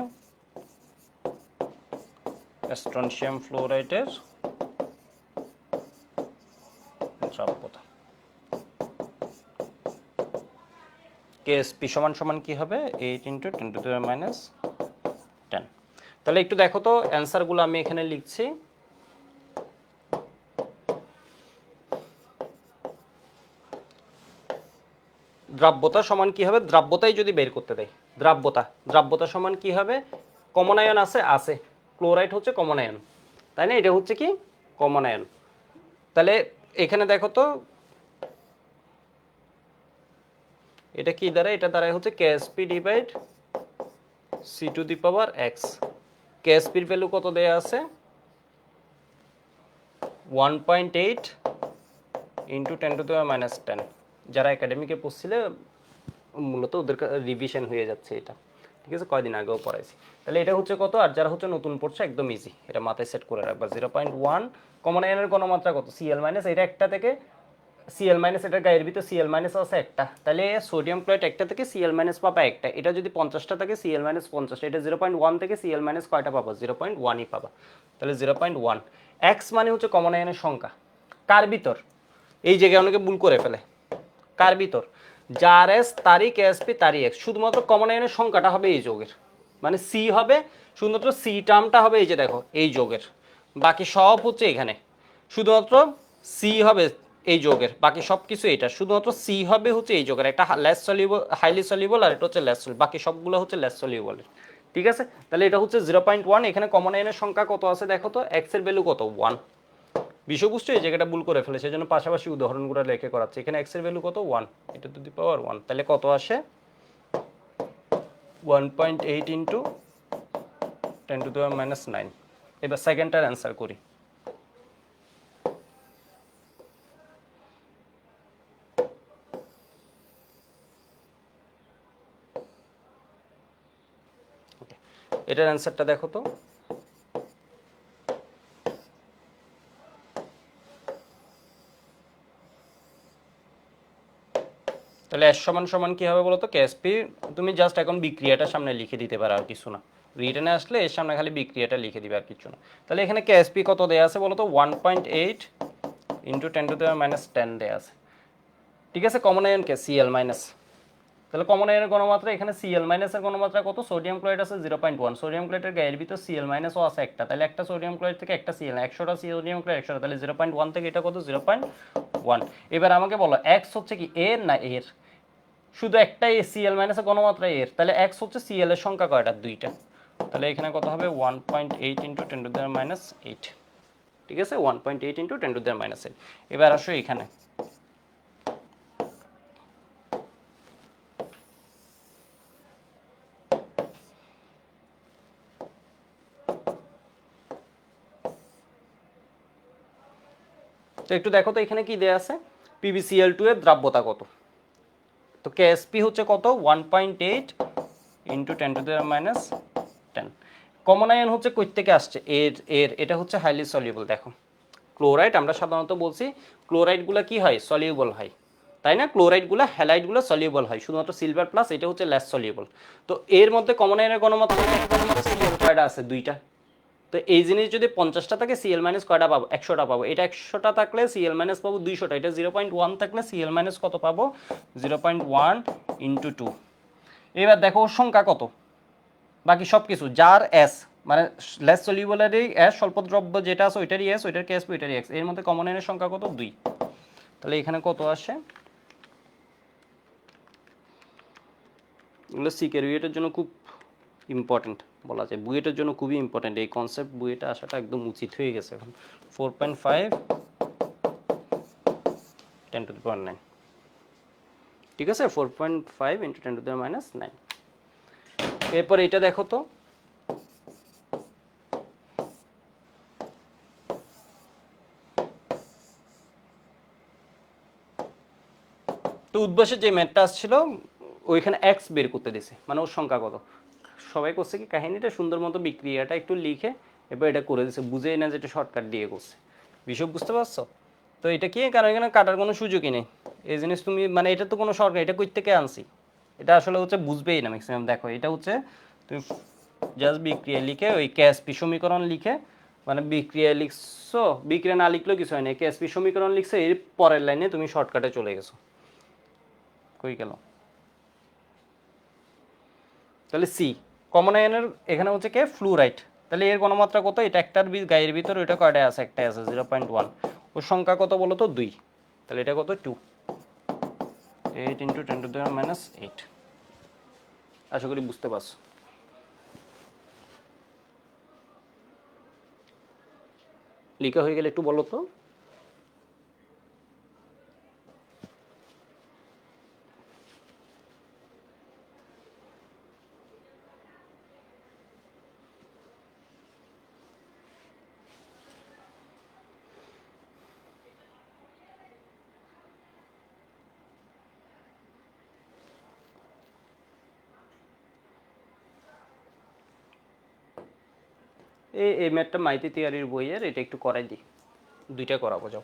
স্ট্রনশিয়াম ফ্লোরাইডের দ্রাব্যতা, কেএসপি সমান সমান কি হবে 8 ইন্টু 10⁻⁻10। তাহলে একটু দেখো তো অ্যান্সারগুলো আমি এখানে লিখছি। দ্রাব্যতা সমান কি হবে, দ্রাব্যতাই যদি বের করতে দেয়, দ্রাব্যতা সমান কি হবে, কমন আয়ন আছে ক্লোরাইড হচ্ছে কমন আয়ন, তাই না, এটা হচ্ছে কি কমন আয়ন। তাহলে এখানে দেখো তো এটা কি দাঁড়ায়, এটা দাঁড়ায় হচ্ছে KSP divide C to the power X. কেএসপির ভ্যালু কত দেয়া আছে 1.8 ইন্টু 10⁻⁻10। যারা একাডেমিকে পড়ছিলে মূলত ওদের রিভিশন হয়ে যাচ্ছে এটা, ঠিক আছে, কয়দিন আগেও পড়াইছি। তাহলে এটা হচ্ছে কত, আর যারা হচ্ছে নতুন পড়ছে একদম ইজি, এটা মাথায় সেট করে রাখবা। 0.1 কমন আয়নের ঘনমাত্রা কত, সিএল মাইনাস, এটা একটা থেকে সিএল মাইনাস, এটার গায়ের ভিতরে সিএল মাইনাস আছে একটা, তাহলে সোডিয়াম ক্লোরাইড একটা থেকে সিএল মাইনাস পাবা একটা, এটা যদি 50টা থাকে সিএল মাইনাস 50টা, এটা 0.1 থেকে সিএল মাইনাস কয়টা পাবা, 0.1ই পাবা। তাহলে 0.1 এক্স মানে হচ্ছে কমন আয়নের সংখ্যা, কার ভিতর, এই জায়গায় অনেকে ভুল করে ফেলে, কার ভিতর, যার এস তারই কেএসপি তারই এক্স, শুধুমাত্র কমন আয়নের সংখ্যাটা হবে এই যোগের, মানে সি হবে, শুধুমাত্র সি টার্মটা হবে এই যে দেখো এই যোগের, বাকি সব হচ্ছে এখানে, শুধুমাত্র সি হবে এই যোগের, বাকি সব কিছু এটা, শুধুমাত্র সি হবে হচ্ছে এই যোগের, একটা লেস সলিউবল হাইলি সলিউবল আর এটা হচ্ছে লেস সলিউবল, বাকি সবগুলো হচ্ছে লেস সলিউবলের। ঠিক আছে, তাহলে এটা হচ্ছে 0.1, এখানে কমন আয়নের সংখ্যা কত আছে দেখো তো, এক্স এর ভ্যালু কত 1, বিষয়বস্তু এই জায়গাটা ভুল করে ফেলে, সেজন্য পাশাপাশি উদাহরণগুলো লেখে করাচ্ছে। এখানে এক্স এর ভ্যালু কত 1, এটা টু দি পাওয়ার 1, তাহলে কত আসে 1.8 ইন্টু 10⁻⁹। এবার সেকেন্ডটার অ্যান্সার করি। এটার অ্যান্সারটা দেখো তো। তাহলে এস সমান সমান কি হবে বলো তো, কেএসপি তুমি জাস্ট এখন বিক্রিয়াটা সামনে লিখে দিতে পারো, আর কিছু না। রিটার্নে আসলে এর সামনে খালি বিক্রিয়াটা লিখে দিবে, আর কিছু না। তাহলে এখানে কেএসপি কত দেয়া আছে বলো তো, 1.8 ইন্টু 10⁻10 দেয়া আছে। ঠিক আছে, কমন আয়ন কে সিএল মাইনাস। তাহলে কমন আয়নের গণমাত্রা এখানে সিএল মাইনাসের গণমাত্রা কত, সোডিয়াম ক্লোরাইড আছে 0.1, সোডিয়াম ক্লোরাইডের গায়ের ভিতর সিএল মাইনাসও আছে একটা, তাহলে একটা সোডিয়াম ক্লোরাইড থেকে একটা সিএল, 100টা সোডিয়াম ক্লোরাইড 100টা, তাহলে 0.1 থেকে এটা কত 0.1। এবার আমাকে বলো এক্স হচ্ছে কি এর না এর, শুধু একটাই সিএল মাইনাসের গণমাত্রা এর, তাহলে এক্স হচ্ছে সিএল এর সংখ্যা কয়টা, দুইটা। তাহলে এখানে কত হবে 1.8 ইন্টু 10⁻8। ঠিক আছে, 1.8 ইন্টু 10⁻8। এবার আসো এখানে, তো একটু দেখো তো এখানে কি দেয়া আছে, PbCl2 এর দ্রাব্যতা কত। তো কেএসপি হচ্ছে কত, 1.8 ইন্টু 10⁻10। কমন আয়ন হচ্ছে কই থেকে আসছে, এর এর এটা হচ্ছে হাইলি সলিউবল। দেখো ক্লোরাইড আমরা সাধারণত বলছি ক্লোরাইডগুলো কি হয়, সলিউবল হয়, তাই না? ক্লোরাইডগুলো হ্যালাইডগুলো সলিউবল হয়, শুধুমাত্র সিলভার প্লাস এটা হচ্ছে লেস সলিউবল। তো এর মধ্যে কমন আয়নের গণমাত্রা সিএল কয়টা আছে, দুইটা। তো এই জিনিস যদি 50টা থাকে সিএল মাইনাস কয়টা পাবো, 100টা পাবো। এটা 100টা থাকলে সিএল মাইনাস পাবো 200টা, এটা 0.1 থাকলে সিএল মাইনাস কত পাবো, 0.1 ইন্টু 2। এবার দেখো ওর সংখ্যা কত, বাকি সব কিছু যার এস মানে লেস সলিউবলেরই এস, স্বল্প দ্রব্য যেটা আছে ওইটারই এস, ওইটার কেএসপি ওইটারই এক্স, এর মধ্যে কমন আয়নের সংখ্যা কত, 2। তাহলে এখানে কত আসে, এগুলো সিকের বুয়েটের জন্য খুব ইম্পর্টেন্ট বলা যায়, বুয়েটের জন্য খুবই ইম্পর্টেন্ট এই কনসেপ্ট, বুয়েটে আসাটা একদম উচিত হয়ে গেছে এখন। 4.5 10⁻9। ঠিক আছে, 4.5 ইন্টু 10⁻9। এরপর এটা দেখো তো, তো উদ্ভাসে যে ম্যাথটা আসছিল ওইখানে এক্স বের করতে দিছে, মানে ওর সংখ্যা কত। সবাই করছে কি কাহিনীটা সুন্দর মতো বিক্রিয়াটা একটু লিখে এবার এটা করে দিছে, বুঝেই না যেটা শর্টকাট দিয়ে করছে, বিষয় বুঝতে পারছো? তো এটা কি, কারণ এখানে কাটার কোনো সুযোগই নেই এই জিনিস, তুমি মানে এটা তো কোনো শর্টকাট, এটা কই থেকে আনছি, এটা আসলে হচ্ছে বুঝবেই না ম্যাক্সিমাম। দেখো এটা হচ্ছে তুমি জাস্ট বিক্রিয়া লিখে ওই কেএসপি সমীকরণ লিখে, মানে বিক্রিয়া লিখছো, বিক্রিয়া না লিখলেও কিছু হয় না, কেএসপি সমীকরণ লিখছো, এর পরের লাইনে তুমি শর্টকাটে চলে গেছো। কই গেল, তাহলে সি কমন আয়নের এখানে হচ্ছে কে, ফ্লুরাইড। তাহলে এর গণমাত্রা কত, এটা একটার গায়ের ভিতর, ওইটা কয়টায় আছে, একটাই আছে 0.1। ওর সংখ্যা কত বলো তো, 2। তাহলে এটা কত, 2, 8 ইন্টু 10⁻8। আশা করি বুঝতে পারছো। লিখা হয়ে গেলে একটু বলো তো। এই ম্যাথটা মাইতি থিওরির বইয়ের, এটা একটু করাই দিই, দুইটা করাবো যাও।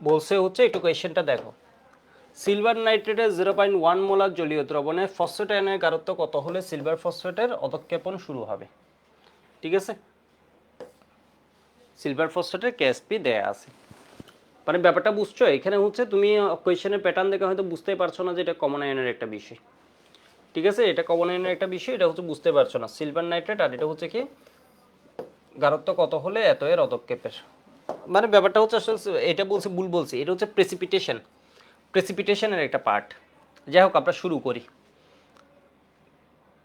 বলছে হচ্ছে একটু কোয়েশ্চেনটা দেখো, সিলভার নাইট্রেটের 0.1 মোলার জলীয় দ্রবণে ফসফেট আয়নের গাঢ়ত্ব কত হলে সিলভার ফসফেটের অধক্ষেপণ শুরু হবে। ঠিক আছে, সিলভার ফসফেটের কেএসপি দেয়া আছে, মানে ব্যাপারটা বুঝছো? এখানে হচ্ছে তুমি কোয়েশ্চেনের প্যাটার্ন দেখে হয়তো বুঝতেই পারছো না যে এটা কমন আয়নের একটা বিষয়। ঠিক আছে, এটা কমন আয়নের একটা বিষয়, এটা হচ্ছে বুঝতে পারছো না, সিলভার নাইট্রেট, আর এটা হচ্ছে কি গাঢ়ত্ব কত হলে এত এর অধক্ষেপের, মানে ব্যাপারটা হচ্ছে আসলে এটা বলছি ভুল বলছি, এটা হচ্ছে প্রেসিপিটেশনের একটা পার্ট। যাই হোক আমরা শুরু করি।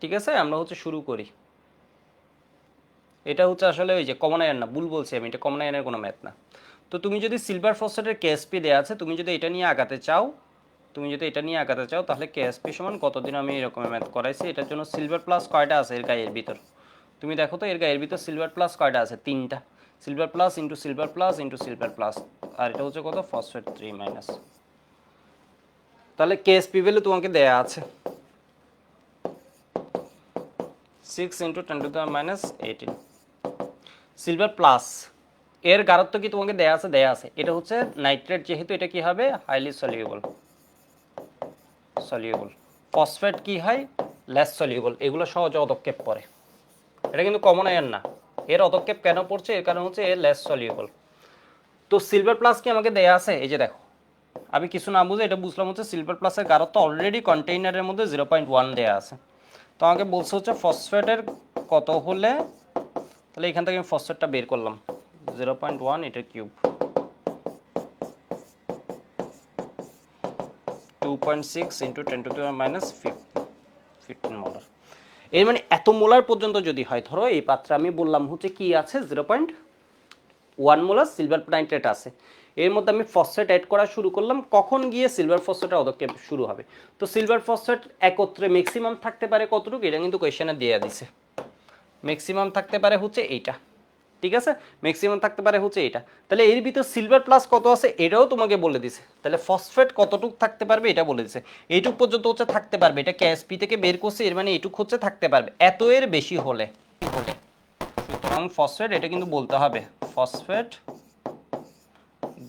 ঠিক আছে, আমরা হচ্ছে শুরু করি। এটা হচ্ছে আসলে ওই যে কমন আয়ন না, ভুল বলছি আমি, এটা কমন আয়নের কোনো ম্যাথ না। তো তুমি যদি সিলভার ফসফেটের কেএসপি দেওয়া আছে, তুমি যদি এটা নিয়ে আগাতে চাও, তাহলে কেএসপি সমান কতদিন আমি এরকম ম্যাথ করাইছি, এটার জন্য সিলভার প্লাস কয়টা আছে এর গায়ের ভিতর, তুমি দেখো তো এর গায়ের ভিতর সিলভার প্লাস কয়টা আছে? 3টা। Silver plus into silver plus into silver plus, আর এটা হচ্ছে কত? Phosphate 3 minus. তাহলে কেএসপি ভ্যালু তোমাকে দেয়া আছে 6 ইন্টু 10⁻18। সিলভার প্লাস এর গাঢ়ত্ব কি তোমাকে দেয়া আছে? দেয়া আছে। এটা হচ্ছে নাইট্রেট, যেহেতু এটা কি হবে? Highly soluble. সলিউবল। ফসফেট কি হয়? Less soluble. এগুলো সহজে অদক্ষেপ পড়ে। এটা কিন্তু কমন আয়ন না। এর অদক্ষেপ কেন পড়ছে? এর কারণ হচ্ছে এর লেস সলিউবল। তো সিলভার প্লাস কি আমাকে দেয়া আছে? এই যে দেখো, আমি কিছু না বুঝে এটা বুঝলাম হচ্ছে সিলভার প্লাসের গাঢ়ত্ব অলরেডি কন্টেইনারের মধ্যে 0.1 দেয়া আছে। তো আমাকে বলছে হচ্ছে ফসফেটের কত হলে, তাহলে এখান থেকে আমি ফসফেটটা বের করলাম 0.1 এটার কিউব, 2.6 ইন্টু 10⁻15 মোলার। এর মানে এত মোলার পর্যন্ত যদি হয়, ধরো এই পাত্রে আমি বললাম হচ্ছে কি আছে? 0.1 মোলার সিলভার নাইট্রেট আছে। এর মধ্যে আমি ফসফেট অ্যাড করা শুরু করলাম, কখন গিয়ে সিলভার ফসফেটের অদক্ষেপ শুরু হবে? তো সিলভার ফসফেট একত্রে ম্যাক্সিমাম থাকতে পারে কতটুকু? এটা কিন্তু কোয়েশ্চেনে দিয়ে দিছে। ম্যাক্সিমাম থাকতে পারে হচ্ছে এইটা, ঠিক আছে? ম্যাক্সিমাম থাকতে পারে হচ্ছে এইটা। তাহলে এর ভিতর সিলভার প্লাস কত আছে এটাও তোমাকে বলে দিছে। তাহলে ফসফেট কতটুক থাকতে পারবে এটা বলে দিছে। এইটুক পর্যন্ত হচ্ছে থাকতে পারবে, এটা কেএসপি থেকে বের করছে, এর মানে এইটুক হচ্ছে থাকতে পারবে। এত এর বেশি হলে, সুতরাং ফসফেট এটা কিন্তু বলতে হবে ফসফেট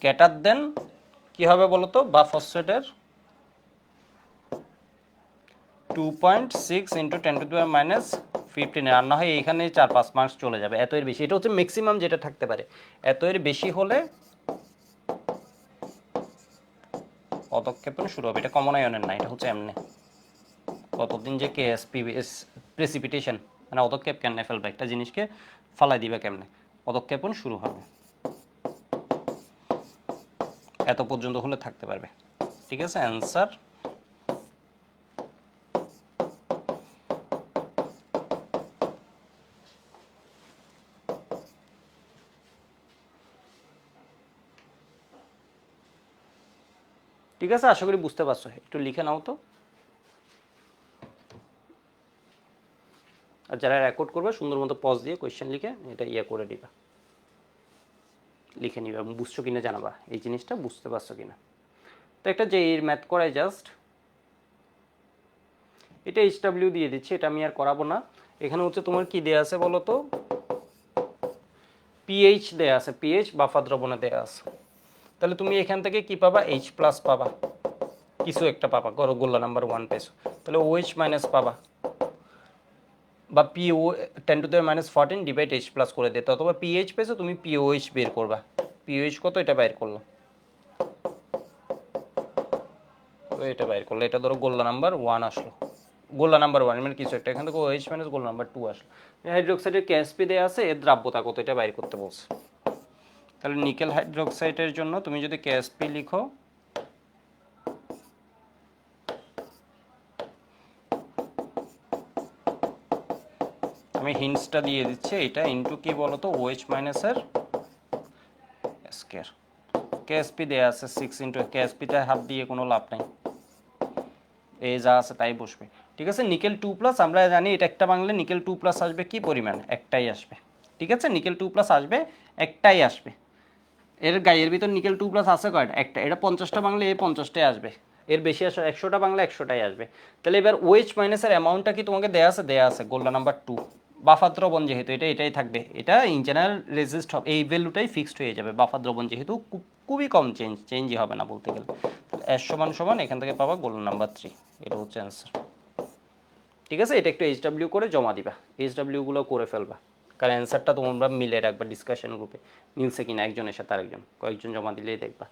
গ্রেটার দেন কি হবে বলতো? বা ফসফেটের 2.6 ইন্টু 10⁻15, আর না হয় এইখানে 4-5 মার্কস চলে যাবে। এত এর বেশি, এটা হচ্ছে ম্যাক্সিমাম যেটা থাকতে পারে। এত এর বেশি হলে পদক্ষেপণ শুরু হবে। এটা কমন আয়নের না, এটা হচ্ছে এমনি কতদিন যে কেএসপি প্রেসিপিটেশন, মানে পদক্ষেপ কেমনে ফেলবে একটা জিনিসকে, ফালাই দিবে কেমনে, পদক্ষেপণ শুরু হবে। এত পর্যন্ত হলে থাকতে পারবে, ঠিক আছে? অ্যান্সার ঠিক আছে? আশা করি বুঝতে পারছো। একটু লিখে নাও তো, আর যারা রেকর্ড করবে সুন্দর মতো পজ দিয়ে কোয়েশ্চেন লিখে এটা করে দিবা, লিখে নিবা, বুঝছো কিনা জানাবা এই জিনিসটা, বুঝতে পারছো কিনা। তো একটা যে এর ম্যাথ করাই, জাস্ট এটা এইচডাব্লিউ দিয়ে দিচ্ছি, এটা আমি আর করাবো না। এখানে হচ্ছে তোমার কি দেয়া আছে বলো তো? পিএইচ দেয়া আছে, পিএইচ বাফা দ্রবণে দেয়া আছে। তাহলে তুমি এখান থেকে কি পাবা? এইচ প্লাস পাবা, কিছু একটা পাবা, করো গোল্লা নাম্বার 1 পেছো, তাহলে ওএইচ মাইনাস পাবা, বা পিও 10⁻14 ডিভাইড এইচ প্লাস করে দিতে, অথবা পিএইচ পেছো, তুমি পিওএইচ বের করবা। পিওএইচ কত এটা বাইর করলো, তো এটা বাইর করলে এটা ধরো গোল্লা নাম্বার 1 আসলো। গোল্লা নাম্বার 1 মানে কিছু একটা, এখান থেকে ওএইচ মাইনাস গোল্লা নাম্বার 2 আসলো। হাইড্রোক্সাইডের কেএসপি দেয়া আছে, এর দ্রাব্যতা কত এটা বাইর করতে বলছে। তাহলে নিকেল হাইড্রোক্সাইডের জন্য তুমি যদি কেএসপি লিখো, আমি হিন্টসটা দিয়ে দিচ্ছি, এটা ইনটু কি বলতো? ওএইচ মাইনাসের স্কয়ার। কেএসপি দেয়া আছে 6 ইনটু, কেএসপিতে হাত দিয়ে কোনো লাভ নাই, এ যা আছে তাই বসবে, ঠিক আছে? নিকেল 2 প্লাস আমরা জানি এটা একটা বাংলা, নিকেল 2 প্লাস আসবে কি পরিমাণ? একটাই আসবে, ঠিক আছে? নিকেল 2 প্লাস আসবে, একটাই আসবে। এর গায়ের ভিতর নিকেল 2 প্লাস আছে কয়টা? একটা। এটা 50টা বাংলা, এ 50টাই আসবে। এর বেশি আসে 100টা বাংলা, 100টাই আসবে। তাহলে এবার ওএইচ মাইনাসের অ্যামাউন্টটা কি তোমাকে দেয়া আছে? দেয়া আছে, গোল্লা নাম্বার 2। বাফা দ্রবণ যেহেতু এটা এটাই থাকবে, এটা ইন জেনারেল রেজিস্ট হবে, এই ভ্যালুটাই ফিক্সড হয়ে যাবে। বাফা দ্রবণ যেহেতু খুবই কম চেঞ্জই হবে না বলতে গেলে। এস সমান সমান এখান থেকে পাবা গোল্লা নাম্বার 3, এটা হচ্ছে অ্যান্সার, ঠিক আছে? এটা একটু এইচডাব্লিউ করে জমা দিবা, এইচডাব্লিউগুলো করে ফেলবা, কারণ অ্যান্সারটা তোমরা মিলে রাখবা ডিসকাশন গ্রুপে, মিলছে কিনা একজনের সাথে আরেকজন, কয়েকজন জমা দিলেই দেখবা।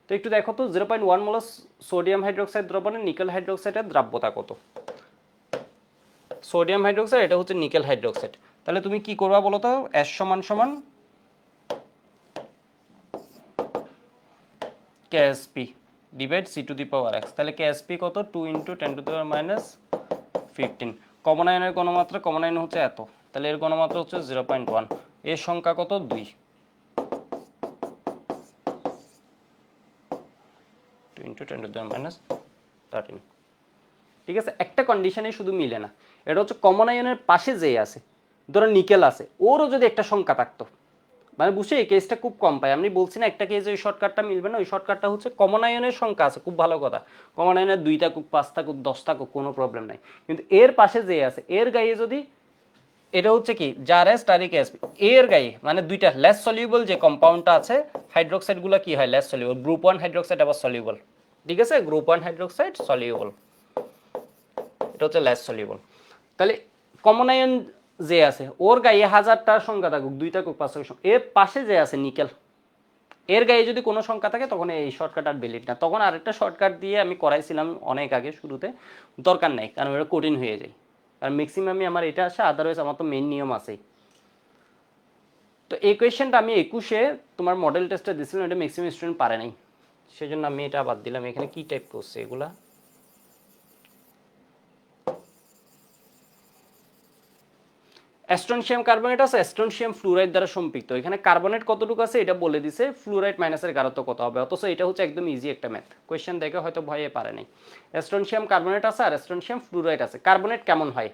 তো একটু দেখো তো 0.1 মোলার সোডিয়াম হাইড্রোক্সাইড দ্রবণে নিকেল হাইড্রোক্সাইডের দ্রাব্যতা কত? সোডিয়াম হাইড্রোক্সাইড এটা হচ্ছে নিকেল হাইড্রোক্সাইড। তাহলে তুমি কি করবা বলো তো? এস সমান সমান KSP divide C to the power x. তাহলে কেএসপি কত? 2 ইন্টু 10⁻15। কমন আয়নের গণমাত্রা, কমন আয়ন হচ্ছে এত, তাহলে এর গণমাত্রা হচ্ছে 0.1। এর সংখ্যা কত? 2 ইন্টু 10⁻13। ঠিক আছে, একটা কন্ডিশনে শুধু মিলে না, এটা হচ্ছে কমন আয়নের পাশে যে আছে, ধরো নিকেল আছে, ওরও যদি একটা সংখ্যা থাকতো, মানে বুঝছো এই কেসটা খুব কম পাই, আমি বলছি না একটা কেসে ওই শর্টকাটটা মিলবে না, ওই শর্টকাটটা হচ্ছে কমন আয়নের সংখ্যা আছে, খুব ভালো কথা, কমন আয়নের 2 থাকুক 5 থাকুক 10 থাকুক কোনো প্রবলেম নাই, কিন্তু এর পাশে যে আছে এর গায়ে যদি, এটা হচ্ছে কি যার এস তারিখ এস, এর গায়ে মানে দুইটা লেস সলিউবল যে কম্পাউন্ডটা আছে, হাইড্রোক্সাইডগুলো কি হয় লেস সলিউবল, গ্রুপ 1 হাইড্রোক্সাইড আবার সলিউবল, ঠিক আছে, গ্রুপ 1 হাইড্রোক্সাইড সলিউবল, এটা হচ্ছে লেস সলিউবল। তাহলে কমন আয়ন যে আছে ওর গায়ে 1000টার সংখ্যা থাকুক 2 থাকুক 5 থাকুক, এর পাশে যে আছে নিকেল, এর গায়ে যদি কোনো সংখ্যা থাকে তখন এই শর্টকাট আর ভ্যালিড না, তখন আরেকটা শর্টকাট দিয়ে আমি করাইছিলাম অনেক আগে শুরুতে, দরকার নাই কারণ এটা কঠিন হয়ে যায়, কারণ ম্যাক্সিমামই আমার এটা আসে, আদারওয়াইজ আমার তো মেইন নিয়ম আছেই। তো এই কোয়েশ্চেনটা আমি 21-এ তোমার মডেল টেস্টে দিয়েছিলাম, এটা ম্যাক্সিমাম স্টুডেন্ট পারে নাই, সেজন্য আমি এটা বাদ দিলাম। এখানে কি টাইপ করছে এগুলা, অ্যাস্ট্রনশিয়াম কার্বনেট আছে, অ্যাস্ট্রনশিয়াম ফ্লুরাইড দ্বারা সম্পৃক্ত, এখানে কার্বনেট কতটুকু আছে এটা বলে দিছে, ফ্লুরাইড মাইনাসের গাঢ়ত্ব কত হবে, অথচ এটা হচ্ছে একদম ইজি একটা ম্যাথ, কোয়েশ্চেন দেখে হয়তো ভয়ে পারে নাই। অ্যাস্ট্রনশিয়াম কার্বনেট আছে আর অ্যাস্ট্রনশিয়াম ফ্লুরাইড আছে, কার্বনেট কেমন হয়,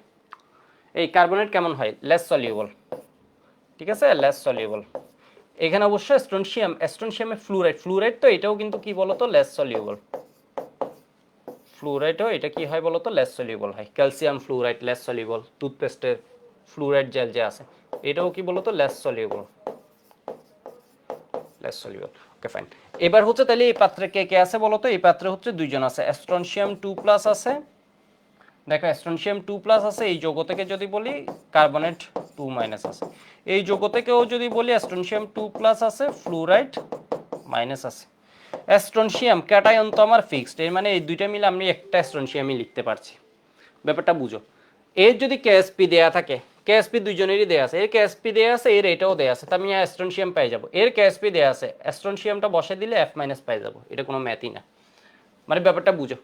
এই কার্বনেট কেমন হয় লেস সলিউবল, ঠিক আছে, লেস সলিউবল। এখানে অবশ্য অ্যাস্ট্রনশিয়াম, অ্যাস্ট্রনশিয়ামে ফ্লুরাইড, ফ্লুরাইড তো এটাও কিন্তু কি বলতো লেস সলিউবল, ফ্লুরাইডও এটা কি হয় বলতো লেস সলিউবল হয়, ক্যালসিয়াম ফ্লুরাইড লেস সলিউবল, টুথপেস্টের ফ্লুরাইড জেল যে আছে এটাও কি বলতো less soluble, less soluble. Okay fine, এবার হচ্ছে তাহলে এই পাত্রে কে কে আছে বলতো, এই পাত্রে হচ্ছে দুইজন আছে, অ্যাস্ট্রনশিয়াম 2+ আছে, দেখো অ্যাস্ট্রনশিয়াম 2+ আছে, এই যৌগ থেকে যদি বলি কার্বনেট 2- আছে, এই যৌগ থেকেও যদি বলি অ্যাস্ট্রনশিয়াম 2+ আছে, ফ্লুরাইড মাইনাস আছে। অ্যাস্ট্রনশিয়াম ক্যাটায়ন তো আমার ফিক্সড, এর মানে এই দুইটা মিলে আমি একটা অ্যাস্ট্রনশিয়ামই লিখতে পারছি, ব্যাপারটা বুঝো। এর যদি কেএসপি দেয়া থাকে, কেএসপি দুইজনেরই দেয়া আছে, এর কেএসপি দেয়া আছে, এর এটাও দেয়া আছে, তা আমি অ্যাস্ট্রনশিয়াম পেয়ে যাবো, এর কেএসপি দেয়া আছে, অ্যাস্ট্রনশিয়ামটা বসে দিলে F- পেয়ে যাবো, এটা কোনো ম্যাথই না, মানে ব্যাপারটা বুঝো,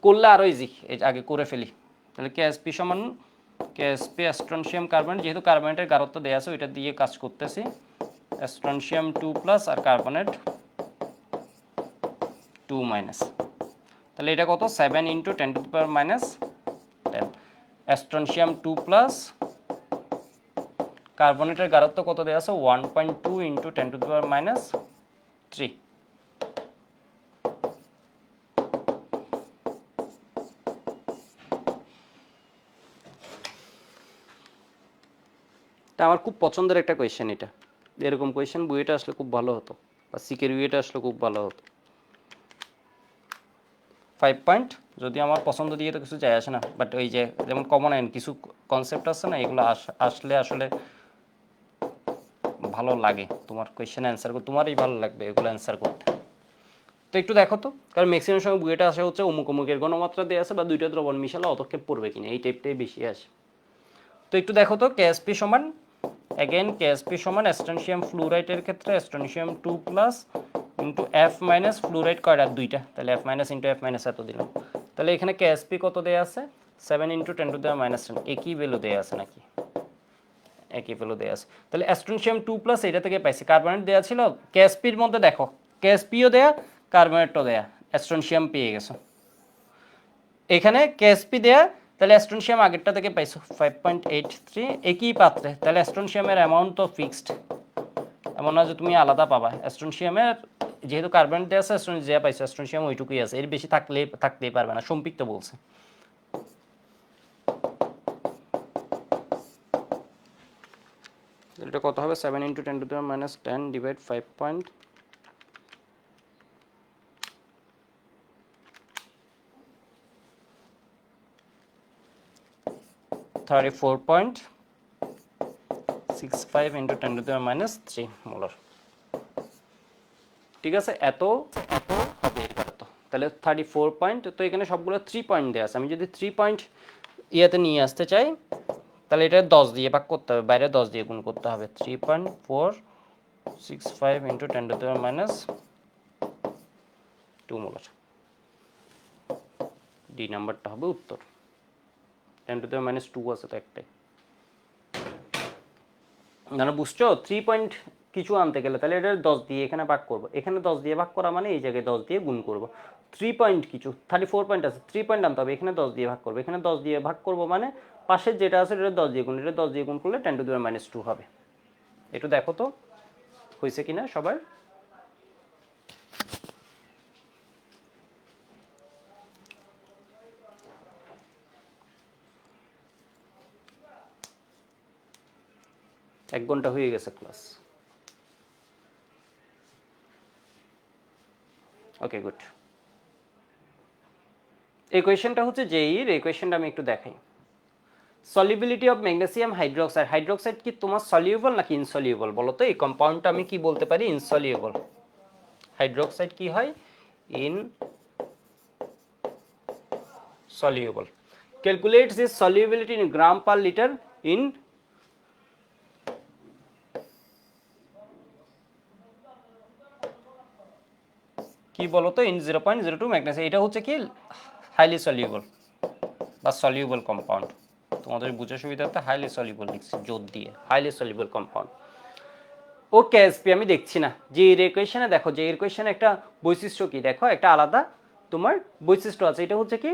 করলে আরো ইজি, আগে করে ফেলি। তাহলে কেএসপি সমান কেএসপি অ্যাস্ট্রনশিয়াম কার্বনেট, যেহেতু কার্বনেটের গাঢ়ত্ব দেয়া আছে ওইটা দিয়ে কাজ করতেছি, অ্যাস্ট্রনশিয়াম 2+ আর কার্বনেট 2-, তাহলে এটা কত 7 × 10⁻⁻10, অ্যাস্ট্রনশিয়াম 2+, কার্বনেটের গাঢ়ত্ব কত দেওয়া আছে 1.2 × 10⁻³ এটা আমার খুব পছন্দের একটা কোয়েশ্চেন, এটা এরকম কোয়েশ্চেন বুয়েটা আসলে খুব ভালো হতো, বা সিকের বুয়েটা আসলে খুব ভালো হতো। 5 পয়েন্ট যদি আমার পছন্দ দিয়ে তো কিছু যায় আসে না, বাট ওই যে যেমন কমন আইন কিছু কনসেপ্ট আছে না, এগুলো আসলে আসলে ভালো লাগে, তোমার কোয়েশ্চেন অ্যান্সার করতে তোমারই ভালো লাগবে এগুলো অ্যান্সার করতে। তো একটু দেখো তো, কারণ ম্যাক্সিমাম সময় বুয়েটা আসে হচ্ছে অমুক অমুকের গণমাত্রা দেওয়া আছে বা দুইটা দ্রবণ মিশালে অতক্ষেপ পড়বে কিনা, এই টাইপটাই বেশি আসে। তো একটু দেখো তো কেএসপি সমান, অ্যাগেন কেএসপি সমান অ্যাস্ট্রনশিয়াম ফ্লুরাইডের ক্ষেত্রে অ্যাস্ট্রনশিয়াম 2+ ইন্টু F- ফ্লুরাইড কয়টা দুইটা, তাহলে F- ইন্টু F- এত দিলাম, তাহলে এখানে কেএসপি কত দেওয়া আছে 7 × 10⁻⁻10, একই ভ্যালু দেওয়া আছে নাকি, একই ভ্যালু দেওয়া আছে, তাহলে অ্যাস্ট্রনশিয়াম 2+ এটা থেকে পাইছি, কার্বনেট দেওয়া ছিল, কেএসপির মধ্যে দেখো কেএসপিও দেয়া কার্বনেটও দেয়া, অ্যাস্ট্রনশিয়াম পেয়ে গেছো, এখানে কেএসপি দেয়া, তাহলে অ্যাস্ট্রনশিয়াম আগেরটা থেকে পাইছো 5.83, একই পাত্রে, তাহলে অ্যাস্ট্রনশিয়ামের অ্যামাউন্ট তো ফিক্সড, এমন না যে তুমি আলাদা পাবা, অ্যাস্ট্রনশিয়ামের যেহেতু কার্বনেট দেওয়া আছে অ্যাস্ট্রনশিয়াম যা পাইছো অ্যাস্ট্রনশিয়াম ওইটুকুই আছে, এর বেশি থাকতেই পারবে না, সম্পৃক্ত বলছে। এটা কত হবে 7 × 10⁻10 ডিভাইড 5. 34.65 × 10⁻³ মোলার, ঠিক আছে, এত হবে এর গাঢ়ত্ব, তাহলে 34 পয়েন্ট, তো এখানে সবগুলো 3 পয়েন্ট দেওয়া আছে, আমি যদি 3 পয়েন্ট ইয়েতে নিয়ে আসতে চাই তাহলে এটা 10 দিয়ে ভাগ করতে হবে, বাইরে 10 দিয়ে গুণ করতে হবে, 3.465 × 10⁻² মোলার, ডি নাম্বারটা হবে উত্তর, 10⁻² আছে তো একটাই, মানে বুঝছো 3 পয়েন্ট কিছু আনতে গেলে, তাহলে এটা 10 দিয়ে এখানে ভাগ করব, এখানে 10 দিয়ে ভাগ করা মানে এই জায়গায় 10 দিয়ে গুণ করব। 3 পয়েন্ট কিছু 34 পয়েন্ট আছে, 3 পয়েন্ট আনতে হবে, এখানে 10 দিয়ে ভাগ করব, এখানে 10 দিয়ে ভাগ করব মানে পাশের যেটা আছে এটা 10 দিয়ে গুণ, এটা 10 দিয়ে গুণ করলে 10 টু দি পাওয়ার -2 হবে। একটু দেখো তো হয়েছে কিনা সবার। এক ঘন্টা হয়ে গেছে ক্লাস। Okay good. এই কোয়েশ্চেনটা হচ্ছে জেইর, এই কোয়েশ্চেনটা আমি একটু দেখাই। Solubility of magnesium hydroxide, hydroxide কি তোমার সলিউবল নাকি ইনসলিউবল বলো তো? এই কম্পাউন্ডটা আমি কি বলতে পারি? ইনসলিউবল। হাইড্রোক্সাইড কি হয়? Insoluble. Calculate this solubility in gram per litre in কি বলতো? In 0.02 magnesium. এটা হচ্ছে কি হাইলি সলিউবল বা সলিউবল কম্পাউন্ড। তোমাদের বুঝার সুবিধার্থে হাইলি সলিউবল লিখছি জোর দিয়ে, হাইলি সলিউবল কম্পাউন্ড। ও কেএসপি আমি দেখছি না, যে এর ইকুয়েশনে দেখো, যে এর ইকুয়েশনে একটা বৈশিষ্ট্য কি দেখো, একটা আলাদা তোমার বৈশিষ্ট্য আছে, এটা হচ্ছে কি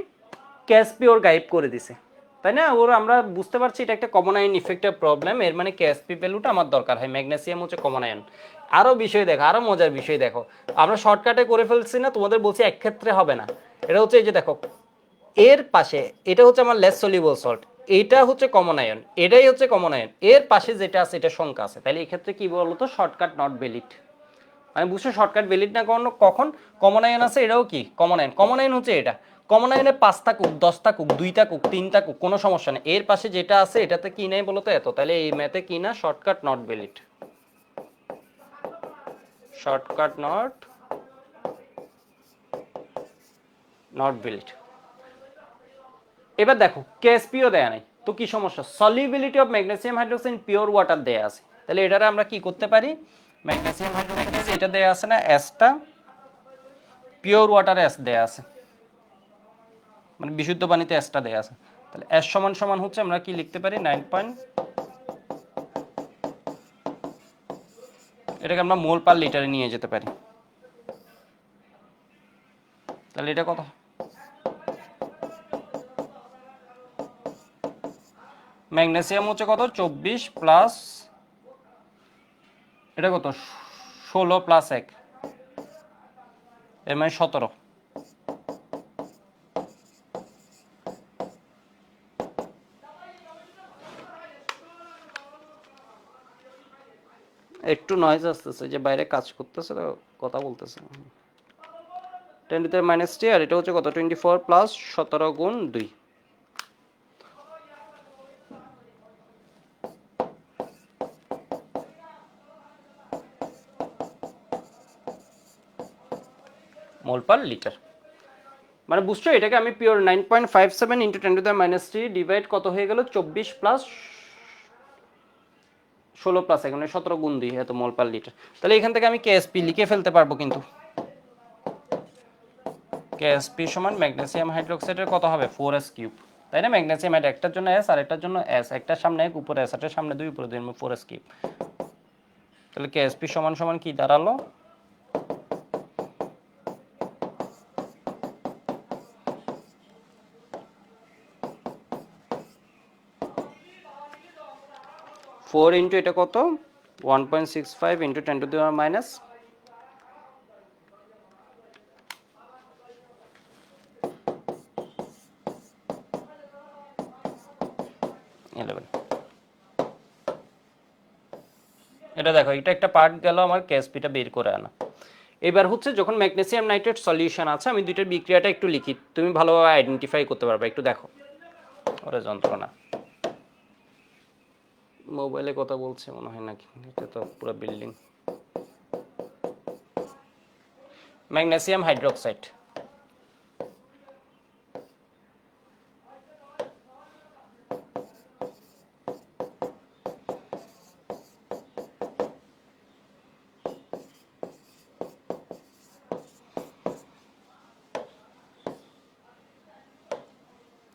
কেএসপি ওর গায়েব করে দিছে, তাই না? ওর আমরা বুঝতে পারছি এটা একটা কমন আয়ন ইফেক্টের প্রবলেম, এর মানে কেএসপি ভ্যালুটা আমার দরকার হয়। ম্যাগনেসিয়াম হচ্ছে কমন আয়ন। আরও বিষয় দেখো, আরও মজার বিষয় দেখো, আমরা শর্টকাটে করে ফেলছি না, তোমাদের বলছি এক ক্ষেত্রে হবে না। এটা হচ্ছে এই যে দেখো, এর পাশে এটা হচ্ছে আমার লেস সলিউবল সল্ট, এইটা হচ্ছে কমন আয়ন, এটাই হচ্ছে কমন আয়ন, এর পাশে যেটা আছে এটা সংখ্যা আছে, তাহলে এই ক্ষেত্রে কি বলতো? Shortcut not valid. মানে বুঝছো শর্টকাট ভ্যালিড না কখন? কমন আয়ন আছে, এটাও কি কমন আয়ন। কমন আয়ন হচ্ছে এটা, কমন আয়নে 5 থাকুক 10 থাকুক 2 থাকুক 3 থাকুক কোনো সমস্যা নেই, এর পাশে যেটা আছে এটাতে কি নেই বলতো? এত। তাহলে এই ম্যাথে কি না? Shortcut not valid. Shortcut not valid. এবার দেখো কেএসপিও দেয়া নাই, তো কি সমস্যা? Solubility of magnesium hydroxide in pure water দেয়া আছে, তাহলে এটারে আমরা কি করতে পারি? ম্যাগনেসিয়াম হাইড্রোক্সাইড এটা দেয়া আছে না, এসটা পিওর ওয়াটারে এস দেয়া আছে, মানে বিশুদ্ধ পানিতে এসটা দেয়া আছে, তাহলে এস সমান সমান হচ্ছে আমরা কি লিখতে পারি? 9. এটাকে আমরা মোল পার লিটারে নিয়ে যেতে পারি, তাহলে এটা কত? ম্যাগনেসিয়াম হচ্ছে কত? 24 প্লাস এটা কত? 16 প্লাস 1 এর মানে 17। একটু নয়েজ আসতেছে, যে বাইরে কাজ করতেছে তো কথা বলতেছে। 10 টু দি -3 আর এটা হচ্ছে কত? 24 প্লাস 17 গুণ 2, মোল পার লিটার। মানে বুঝছো এটাকে আমি pure 9.57 into 10 to the -3 divide কত হয়ে গেল? 24 প্লাস 16 প্লাস এখানে 17 গুণ 2 এত মোল পার লিটার। তাহলে এখান থেকে আমি কেএসপি লিখে ফেলতে পারবো, কিন্তু কেএসপি সমান ম্যাগনেসিয়াম হাইড্রোক্সাইডের কত হবে? 4s কিউব, তাই না? ম্যাগনেসিয়াম হাইড্রোক্সাইড একটার জন্য s আর একটার জন্য s, একটার সামনে 1 উপরে s, একটার সামনে 2 উপরে 2, 4s কিউব। তাহলে কেএসপি সমান সমান কি দাঁড়ালো? ফোর ইন্টু এটা কত? 1.65 ইন্টু 10 টু দি পাওয়ার -11। এটা দেখো, এটা একটা পার্ট গেল আমার কেএসপিটা বের করে আনা। এবার হচ্ছে যখন ম্যাগনেসিয়াম নাইট্রেট সলিউশন আছে, আমি দুইটার বিক্রিয়াটা একটু লিখি, তুমি ভালোভাবে আইডেন্টিফাই করতে পারবে। একটু দেখো, ওরে যন্ত্রণা, মোবাইলে কথা বলছে মনে হয় নাকি? এটা তো পুরো বিল্ডিং। ম্যাগনেসিয়াম হাইড্রোক্সাইড,